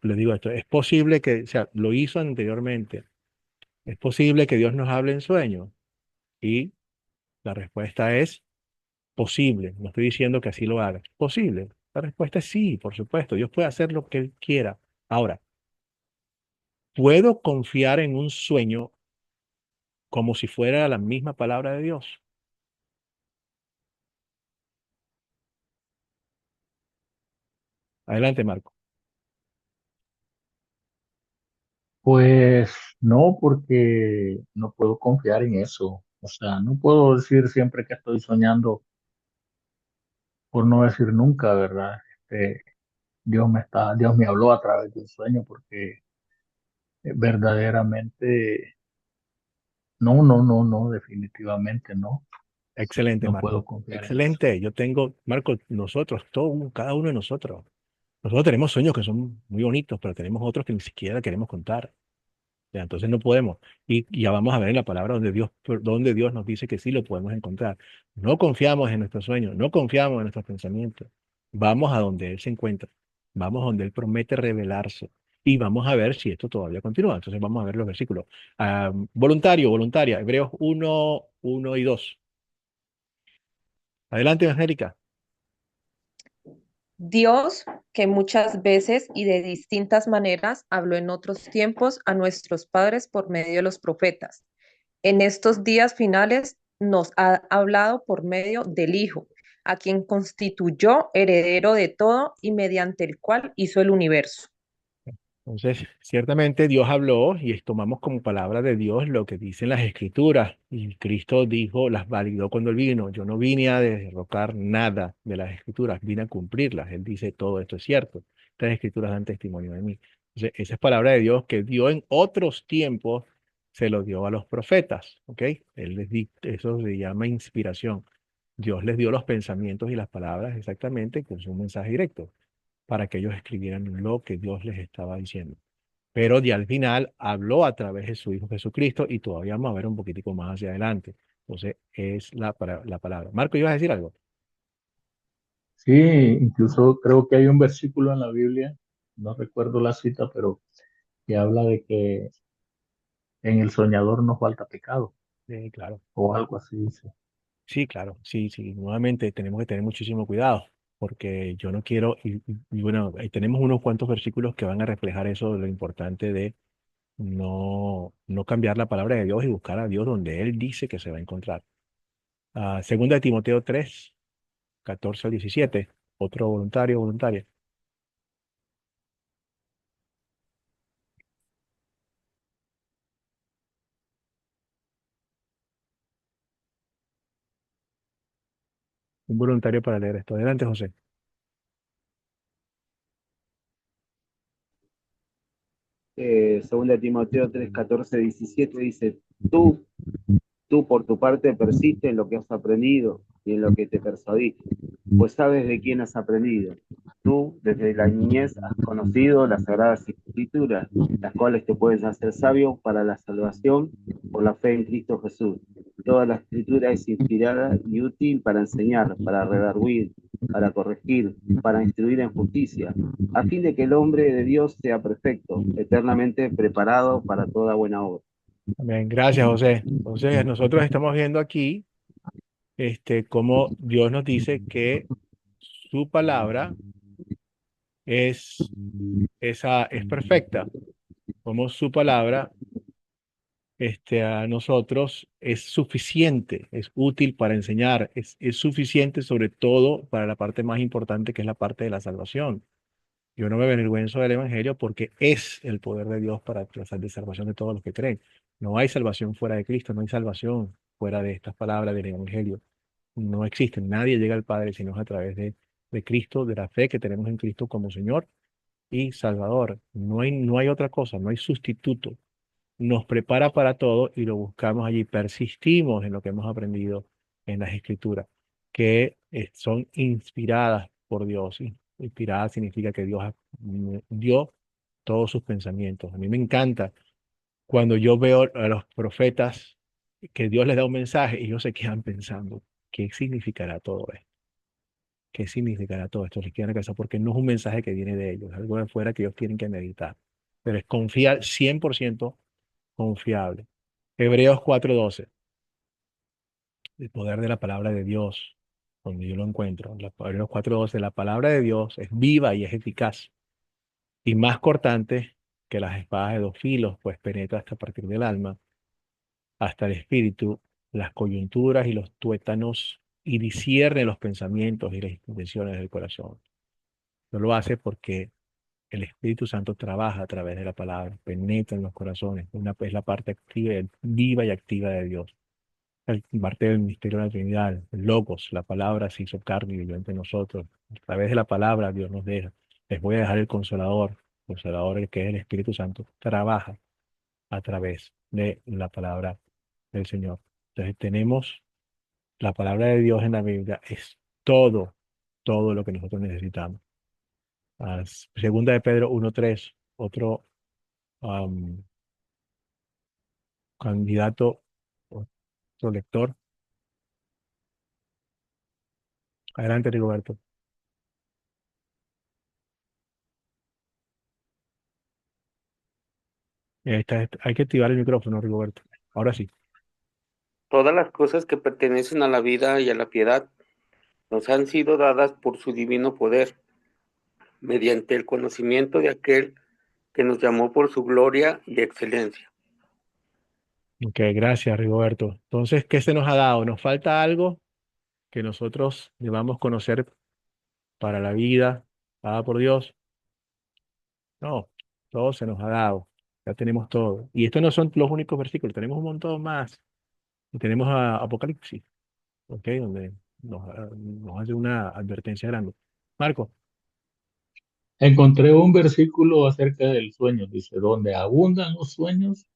digo esto. Es posible que, o sea, lo hizo anteriormente. Es posible que Dios nos hable en sueños. Y la respuesta es posible. No estoy diciendo que así lo haga. Posible. La respuesta es sí, por supuesto. Dios puede hacer lo que Él quiera. Ahora, ¿puedo confiar en un sueño como si fuera la misma palabra de Dios? Adelante, Marco. Pues no, porque no puedo confiar en eso. O sea, no puedo decir siempre que estoy soñando, por no decir nunca, ¿verdad? Este, Dios me habló a través de un sueño, porque verdaderamente, no, definitivamente no. Excelente, No Marco. puedo confiar en eso. Excelente. Yo tengo, Marco, nosotros, cada uno de nosotros. Nosotros tenemos sueños que son muy bonitos, pero tenemos otros que ni siquiera queremos contar. Ya, entonces no podemos. Y ya vamos a ver en la palabra donde Dios nos dice que sí lo podemos encontrar. No confiamos en nuestros sueños, no confiamos en nuestros pensamientos. Vamos a donde Él se encuentra. Vamos a donde Él promete revelarse. Y vamos a ver si esto todavía continúa. Entonces vamos a ver los versículos. Voluntario, voluntaria. Hebreos 1, 1 y 2. Adelante, Angélica. Dios, que muchas veces y de distintas maneras habló en otros tiempos a nuestros padres por medio de los profetas, en estos días finales nos ha hablado por medio del Hijo, a quien constituyó heredero de todo y mediante el cual hizo el universo. Entonces, ciertamente Dios habló y tomamos como palabra de Dios lo que dicen las Escrituras. Y Cristo dijo, las validó cuando Él vino. Yo no vine a derrocar nada de las Escrituras, vine a cumplirlas. Él dice, todo esto es cierto. Estas Escrituras dan testimonio de mí. Entonces, esa es palabra de Dios que dio en otros tiempos, se lo dio a los profetas. ¿Ok? Eso se llama inspiración. Dios les dio los pensamientos y las palabras exactamente con su mensaje directo para que ellos escribieran lo que Dios les estaba diciendo. Pero ya al final habló a través de su Hijo Jesucristo y todavía vamos a ver un poquitico más hacia adelante. Entonces, es la palabra. Marco, ¿ibas a decir algo? Sí, incluso creo que hay un versículo en la Biblia, no recuerdo la cita, pero que habla de que en el soñador no falta pecado Sí, claro. o algo así dice. Sí, claro. Sí, sí. Nuevamente tenemos que tener muchísimo cuidado porque yo no quiero, bueno, ahí tenemos unos cuantos versículos que van a reflejar eso, de lo importante de no cambiar la palabra de Dios y buscar a Dios donde Él dice que se va a encontrar. Segunda de Timoteo 3, 14 al 17. Otro voluntario, voluntaria. Un voluntario para leer esto. Adelante, José. Segunda Timoteo 3, 14, 17 dice, tú, tú por tu parte persiste en lo que has aprendido y en lo que te persuadiste, pues sabes de quién has aprendido. Tú desde la niñez has conocido las sagradas escrituras, las cuales te pueden hacer sabio para la salvación por la fe en Cristo Jesús. Toda la escritura es inspirada y útil para enseñar, para redarguir, para corregir, para instruir en justicia, a fin de que el hombre de Dios sea perfecto, eternamente preparado para toda buena obra. Amén. Gracias, José. Entonces, nosotros estamos viendo aquí cómo Dios nos dice que su palabra es, es perfecta, como su palabra a nosotros es suficiente, es útil para enseñar, es suficiente sobre todo para la parte más importante que es la parte de la salvación. Yo no me avergüenzo del Evangelio porque es el poder de Dios para la de salvación de todos los que creen. No hay salvación fuera de Cristo, no hay salvación fuera de estas palabras del Evangelio. No existe, nadie llega al Padre sino a través de Cristo, de la fe que tenemos en Cristo como Señor y Salvador. No hay otra cosa, no hay sustituto. Nos prepara para todo y lo buscamos allí. Persistimos en lo que hemos aprendido en las Escrituras, que son inspiradas por Dios. Inspirada significa que Dios dio todos sus pensamientos. A mí me encanta cuando yo veo a los profetas que Dios les da un mensaje y ellos se quedan pensando, ¿qué significará todo esto? ¿Qué significará todo esto? Les queda en la cabeza porque no es un mensaje que viene de ellos, es algo de afuera que ellos tienen que meditar. Pero es confiar 100% confiable. Hebreos 4:12, el poder de la palabra de Dios, donde yo lo encuentro. Hebreos 4:12, la palabra de Dios es viva y es eficaz y más cortante que las espadas de dos filos, pues penetra hasta partir del alma, hasta el espíritu, las coyunturas y los tuétanos y discierne los pensamientos y las intenciones del corazón. No lo hace porque el Espíritu Santo trabaja a través de la palabra, penetra en los corazones, es la parte activa, viva y activa de Dios. El parte del misterio de la Trinidad, el Logos, la palabra se hizo carne y vivió entre nosotros. A través de la palabra Dios nos deja. Les voy a dejar el Consolador, el que es el Espíritu Santo, trabaja a través de la palabra del Señor. Entonces tenemos la palabra de Dios en la Biblia, es todo, todo lo que nosotros necesitamos. Segunda de Pedro 1:3, otro am, candidato, otro lector. Adelante, Rigoberto. Hay que activar el micrófono, Rigoberto. Ahora sí. Todas las cosas que pertenecen a la vida y a la piedad nos han sido dadas por su divino poder, mediante el conocimiento de aquel que nos llamó por su gloria y excelencia. Ok, gracias, Rigoberto. Entonces, ¿qué se nos ha dado? ¿Nos falta algo que nosotros debamos conocer para la vida dada por Dios? No, todo se nos ha dado. Ya tenemos todo. Y estos no son los únicos versículos, tenemos un montón más. Y tenemos a Apocalipsis, ¿ok? Donde nos hace una advertencia grande. Marco. Encontré un versículo acerca del sueño. Dice, donde abundan los sueños,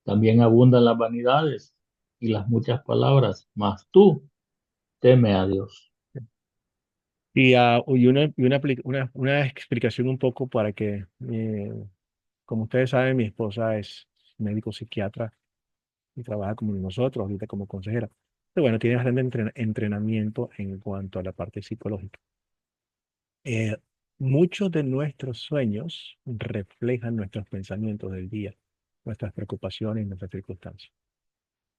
también abundan las vanidades y las muchas palabras. Mas tú teme a Dios. Una explicación un poco para que, como ustedes saben, mi esposa es médico psiquiatra y trabaja como nosotros, ahorita como consejera. Pero bueno, tiene bastante entrenamiento en cuanto a la parte psicológica. Eh, Muchos de nuestros sueños reflejan nuestros pensamientos del día, nuestras preocupaciones y nuestras circunstancias.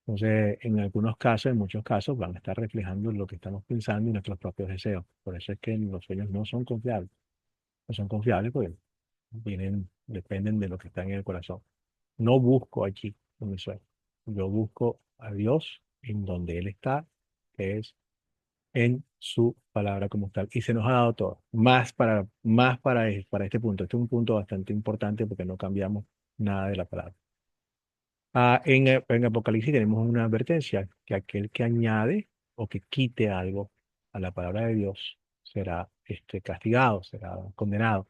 Entonces, en algunos casos, en muchos casos, van a estar reflejando lo que estamos pensando y nuestros propios deseos. Por eso es que los sueños no son confiables. No son confiables porque dependen de lo que está en el corazón. No busco allí en mi sueño. Yo busco a Dios en donde Él está, que es en su palabra como tal. Y se nos ha dado todo. Para este punto. Este es un punto bastante importante porque no cambiamos nada de la palabra. En Apocalipsis tenemos una advertencia, que aquel que añade o que quite algo a la palabra de Dios será castigado, será condenado.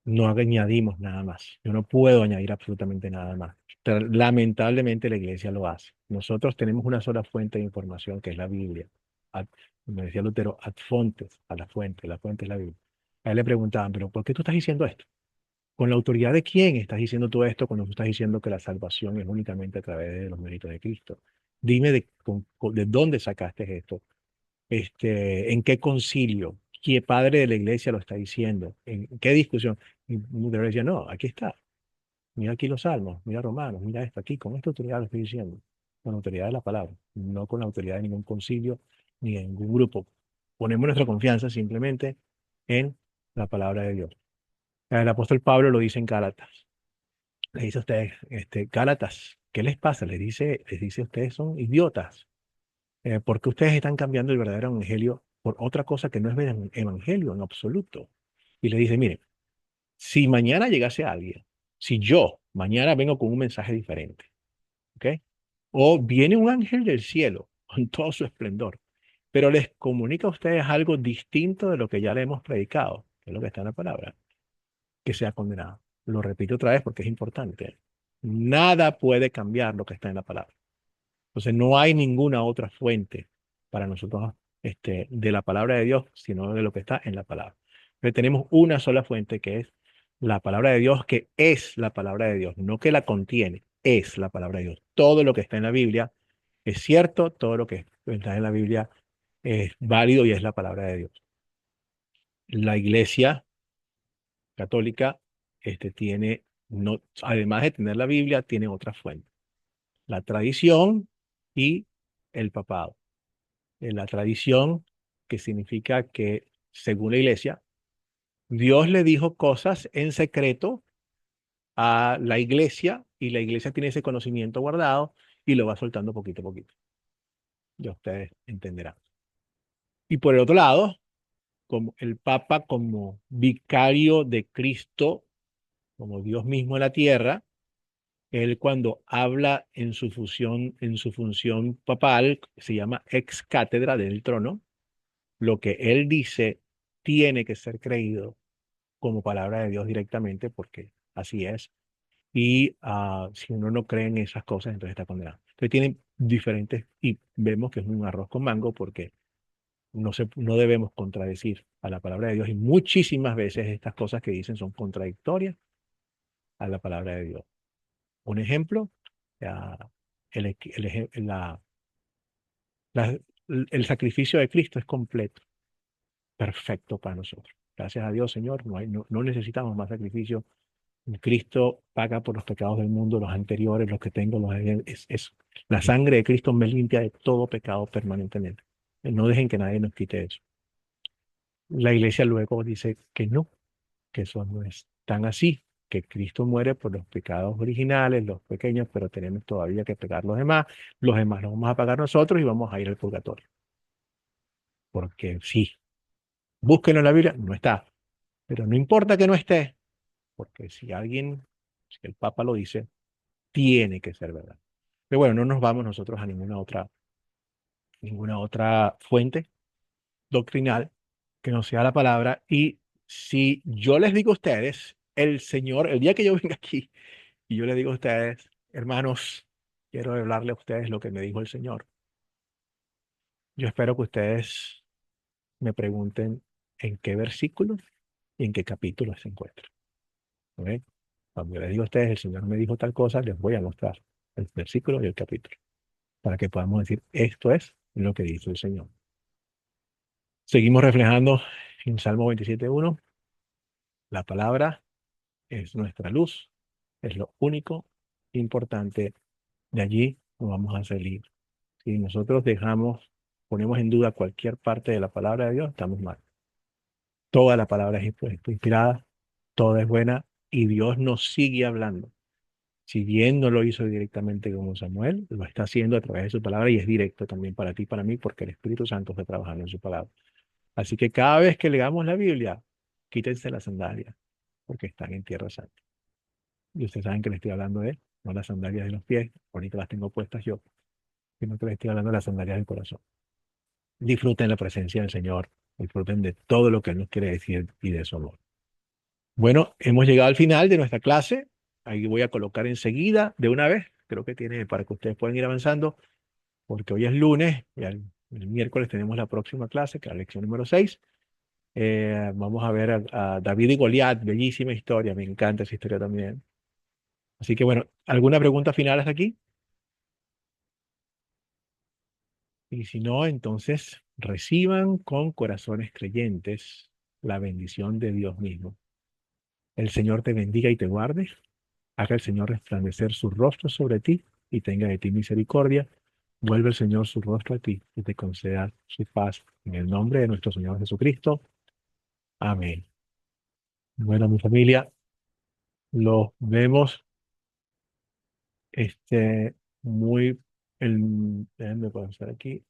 No añadimos nada más. Yo no puedo añadir absolutamente nada más. Pero lamentablemente la iglesia lo hace. Nosotros tenemos una sola fuente de información, que es la Biblia. Ad- Como decía Lutero, ad fontes, a la fuente es la Biblia. A él le preguntaban, pero ¿por qué tú estás diciendo esto? ¿Con la autoridad de quién estás diciendo todo esto cuando tú estás diciendo que la salvación es únicamente a través de los méritos de Cristo? Dime de dónde sacaste esto. ¿En qué concilio? ¿Qué padre de la iglesia lo está diciendo? ¿En qué discusión? Y Lutero decía, no, aquí está. Mira aquí los salmos, mira Romanos, mira esto aquí. Con esta autoridad lo estoy diciendo. Con la autoridad de la palabra, no con la autoridad de ningún concilio ni de ningún grupo. Ponemos nuestra confianza simplemente en la palabra de Dios. El apóstol Pablo lo dice en Gálatas. Le dice a ustedes, Gálatas, ¿qué les pasa? Les dice, ustedes son idiotas. ¿Por qué ustedes están cambiando el verdadero evangelio por otra cosa que no es evangelio en absoluto? Y le dice, miren, si mañana llegase alguien, si yo mañana vengo con un mensaje diferente, ¿ok? O viene un ángel del cielo con todo su esplendor, pero les comunica a ustedes algo distinto de lo que ya le hemos predicado, que es lo que está en la palabra, que sea condenado. Lo repito otra vez porque es importante. Nada puede cambiar lo que está en la palabra. Entonces no hay ninguna otra fuente para nosotros de la palabra de Dios, sino de lo que está en la palabra. Entonces tenemos una sola fuente que es la palabra de Dios, que es la palabra de Dios, no que la contiene, es la palabra de Dios. Todo lo que está en la Biblia es cierto, todo lo que está en la Biblia es válido y es la palabra de Dios. La iglesia católica tiene, no, además de tener la Biblia, tiene otra fuente, la tradición y el papado. La tradición, que significa que, según la iglesia, Dios le dijo cosas en secreto a la iglesia y la iglesia tiene ese conocimiento guardado y lo va soltando poquito a poquito. Ya ustedes entenderán. Y por el otro lado, como el Papa como vicario de Cristo, como Dios mismo en la tierra. Él cuando habla en su función papal, se llama ex cátedra del trono, lo que él dice tiene que ser creído como palabra de Dios directamente, porque así es. Y si uno no cree en esas cosas, entonces está condenado. Entonces tienen diferentes, y vemos que es un arroz con mango, porque no debemos contradecir a la palabra de Dios. Y muchísimas veces estas cosas que dicen son contradictorias a la palabra de Dios. Un ejemplo, ah, la- el sacrificio de Cristo es completo, perfecto para nosotros. Gracias a Dios, Señor, no necesitamos más sacrificio. Cristo paga por los pecados del mundo, los anteriores, los que tengo, la sangre de Cristo me limpia de todo pecado permanentemente. No dejen que nadie nos quite eso. La iglesia luego dice que eso no es tan así, que Cristo muere por los pecados originales, los pequeños, pero tenemos todavía que pegar los demás los vamos a pagar nosotros y vamos a ir al purgatorio. Porque sí, búsquenlo en la Biblia, no está, pero no importa que no esté, porque si el Papa lo dice, tiene que ser verdad. Pero bueno, no nos vamos nosotros a ninguna otra fuente doctrinal que no sea la palabra. Y si yo les digo a ustedes, el Señor, el día que yo venga aquí y yo les digo a ustedes, hermanos, quiero hablarle a ustedes lo que me dijo el Señor, yo espero que ustedes me pregunten en qué versículo y en qué capítulo se encuentra. ¿Ok? Cuando yo les digo a ustedes, el Señor me dijo tal cosa, les voy a mostrar el versículo y el capítulo, para que podamos decir, esto es lo que dice el Señor. Seguimos reflejando en Salmo 27:1, la palabra es nuestra luz, es lo único importante. De allí no vamos a salir. Si nosotros ponemos en duda cualquier parte de la palabra de Dios, estamos mal. Toda la palabra es inspirada, toda es buena y Dios nos sigue hablando. Si bien no lo hizo directamente como Samuel, lo está haciendo a través de su palabra y es directo también para ti y para mí porque el Espíritu Santo está trabajando en su palabra. Así que cada vez que leamos la Biblia, quítense las sandalias porque están en tierra santa. Y ustedes saben que les estoy hablando de, no las sandalias de los pies, ahorita las tengo puestas yo, sino que les estoy hablando de las sandalias del corazón. Disfruten la presencia del Señor, disfruten de todo lo que Él nos quiere decir y de su amor. Bueno, hemos llegado al final de nuestra clase. Ahí voy a colocar enseguida, de una vez, creo que tiene para que ustedes puedan ir avanzando, porque hoy es lunes y el miércoles tenemos la próxima clase, que es la lección número 6. Vamos a ver a David y Goliat, bellísima historia, me encanta esa historia también. Así que bueno, ¿alguna pregunta final hasta aquí? Y si no, entonces reciban con corazones creyentes la bendición de Dios mismo. El Señor te bendiga y te guarde. Haga el Señor resplandecer su rostro sobre ti y tenga de ti misericordia. Vuelve el Señor su rostro a ti y te conceda su paz. En el nombre de nuestro Señor Jesucristo. Amén. Bueno, mi familia, los vemos muy... déjenme pasar aquí.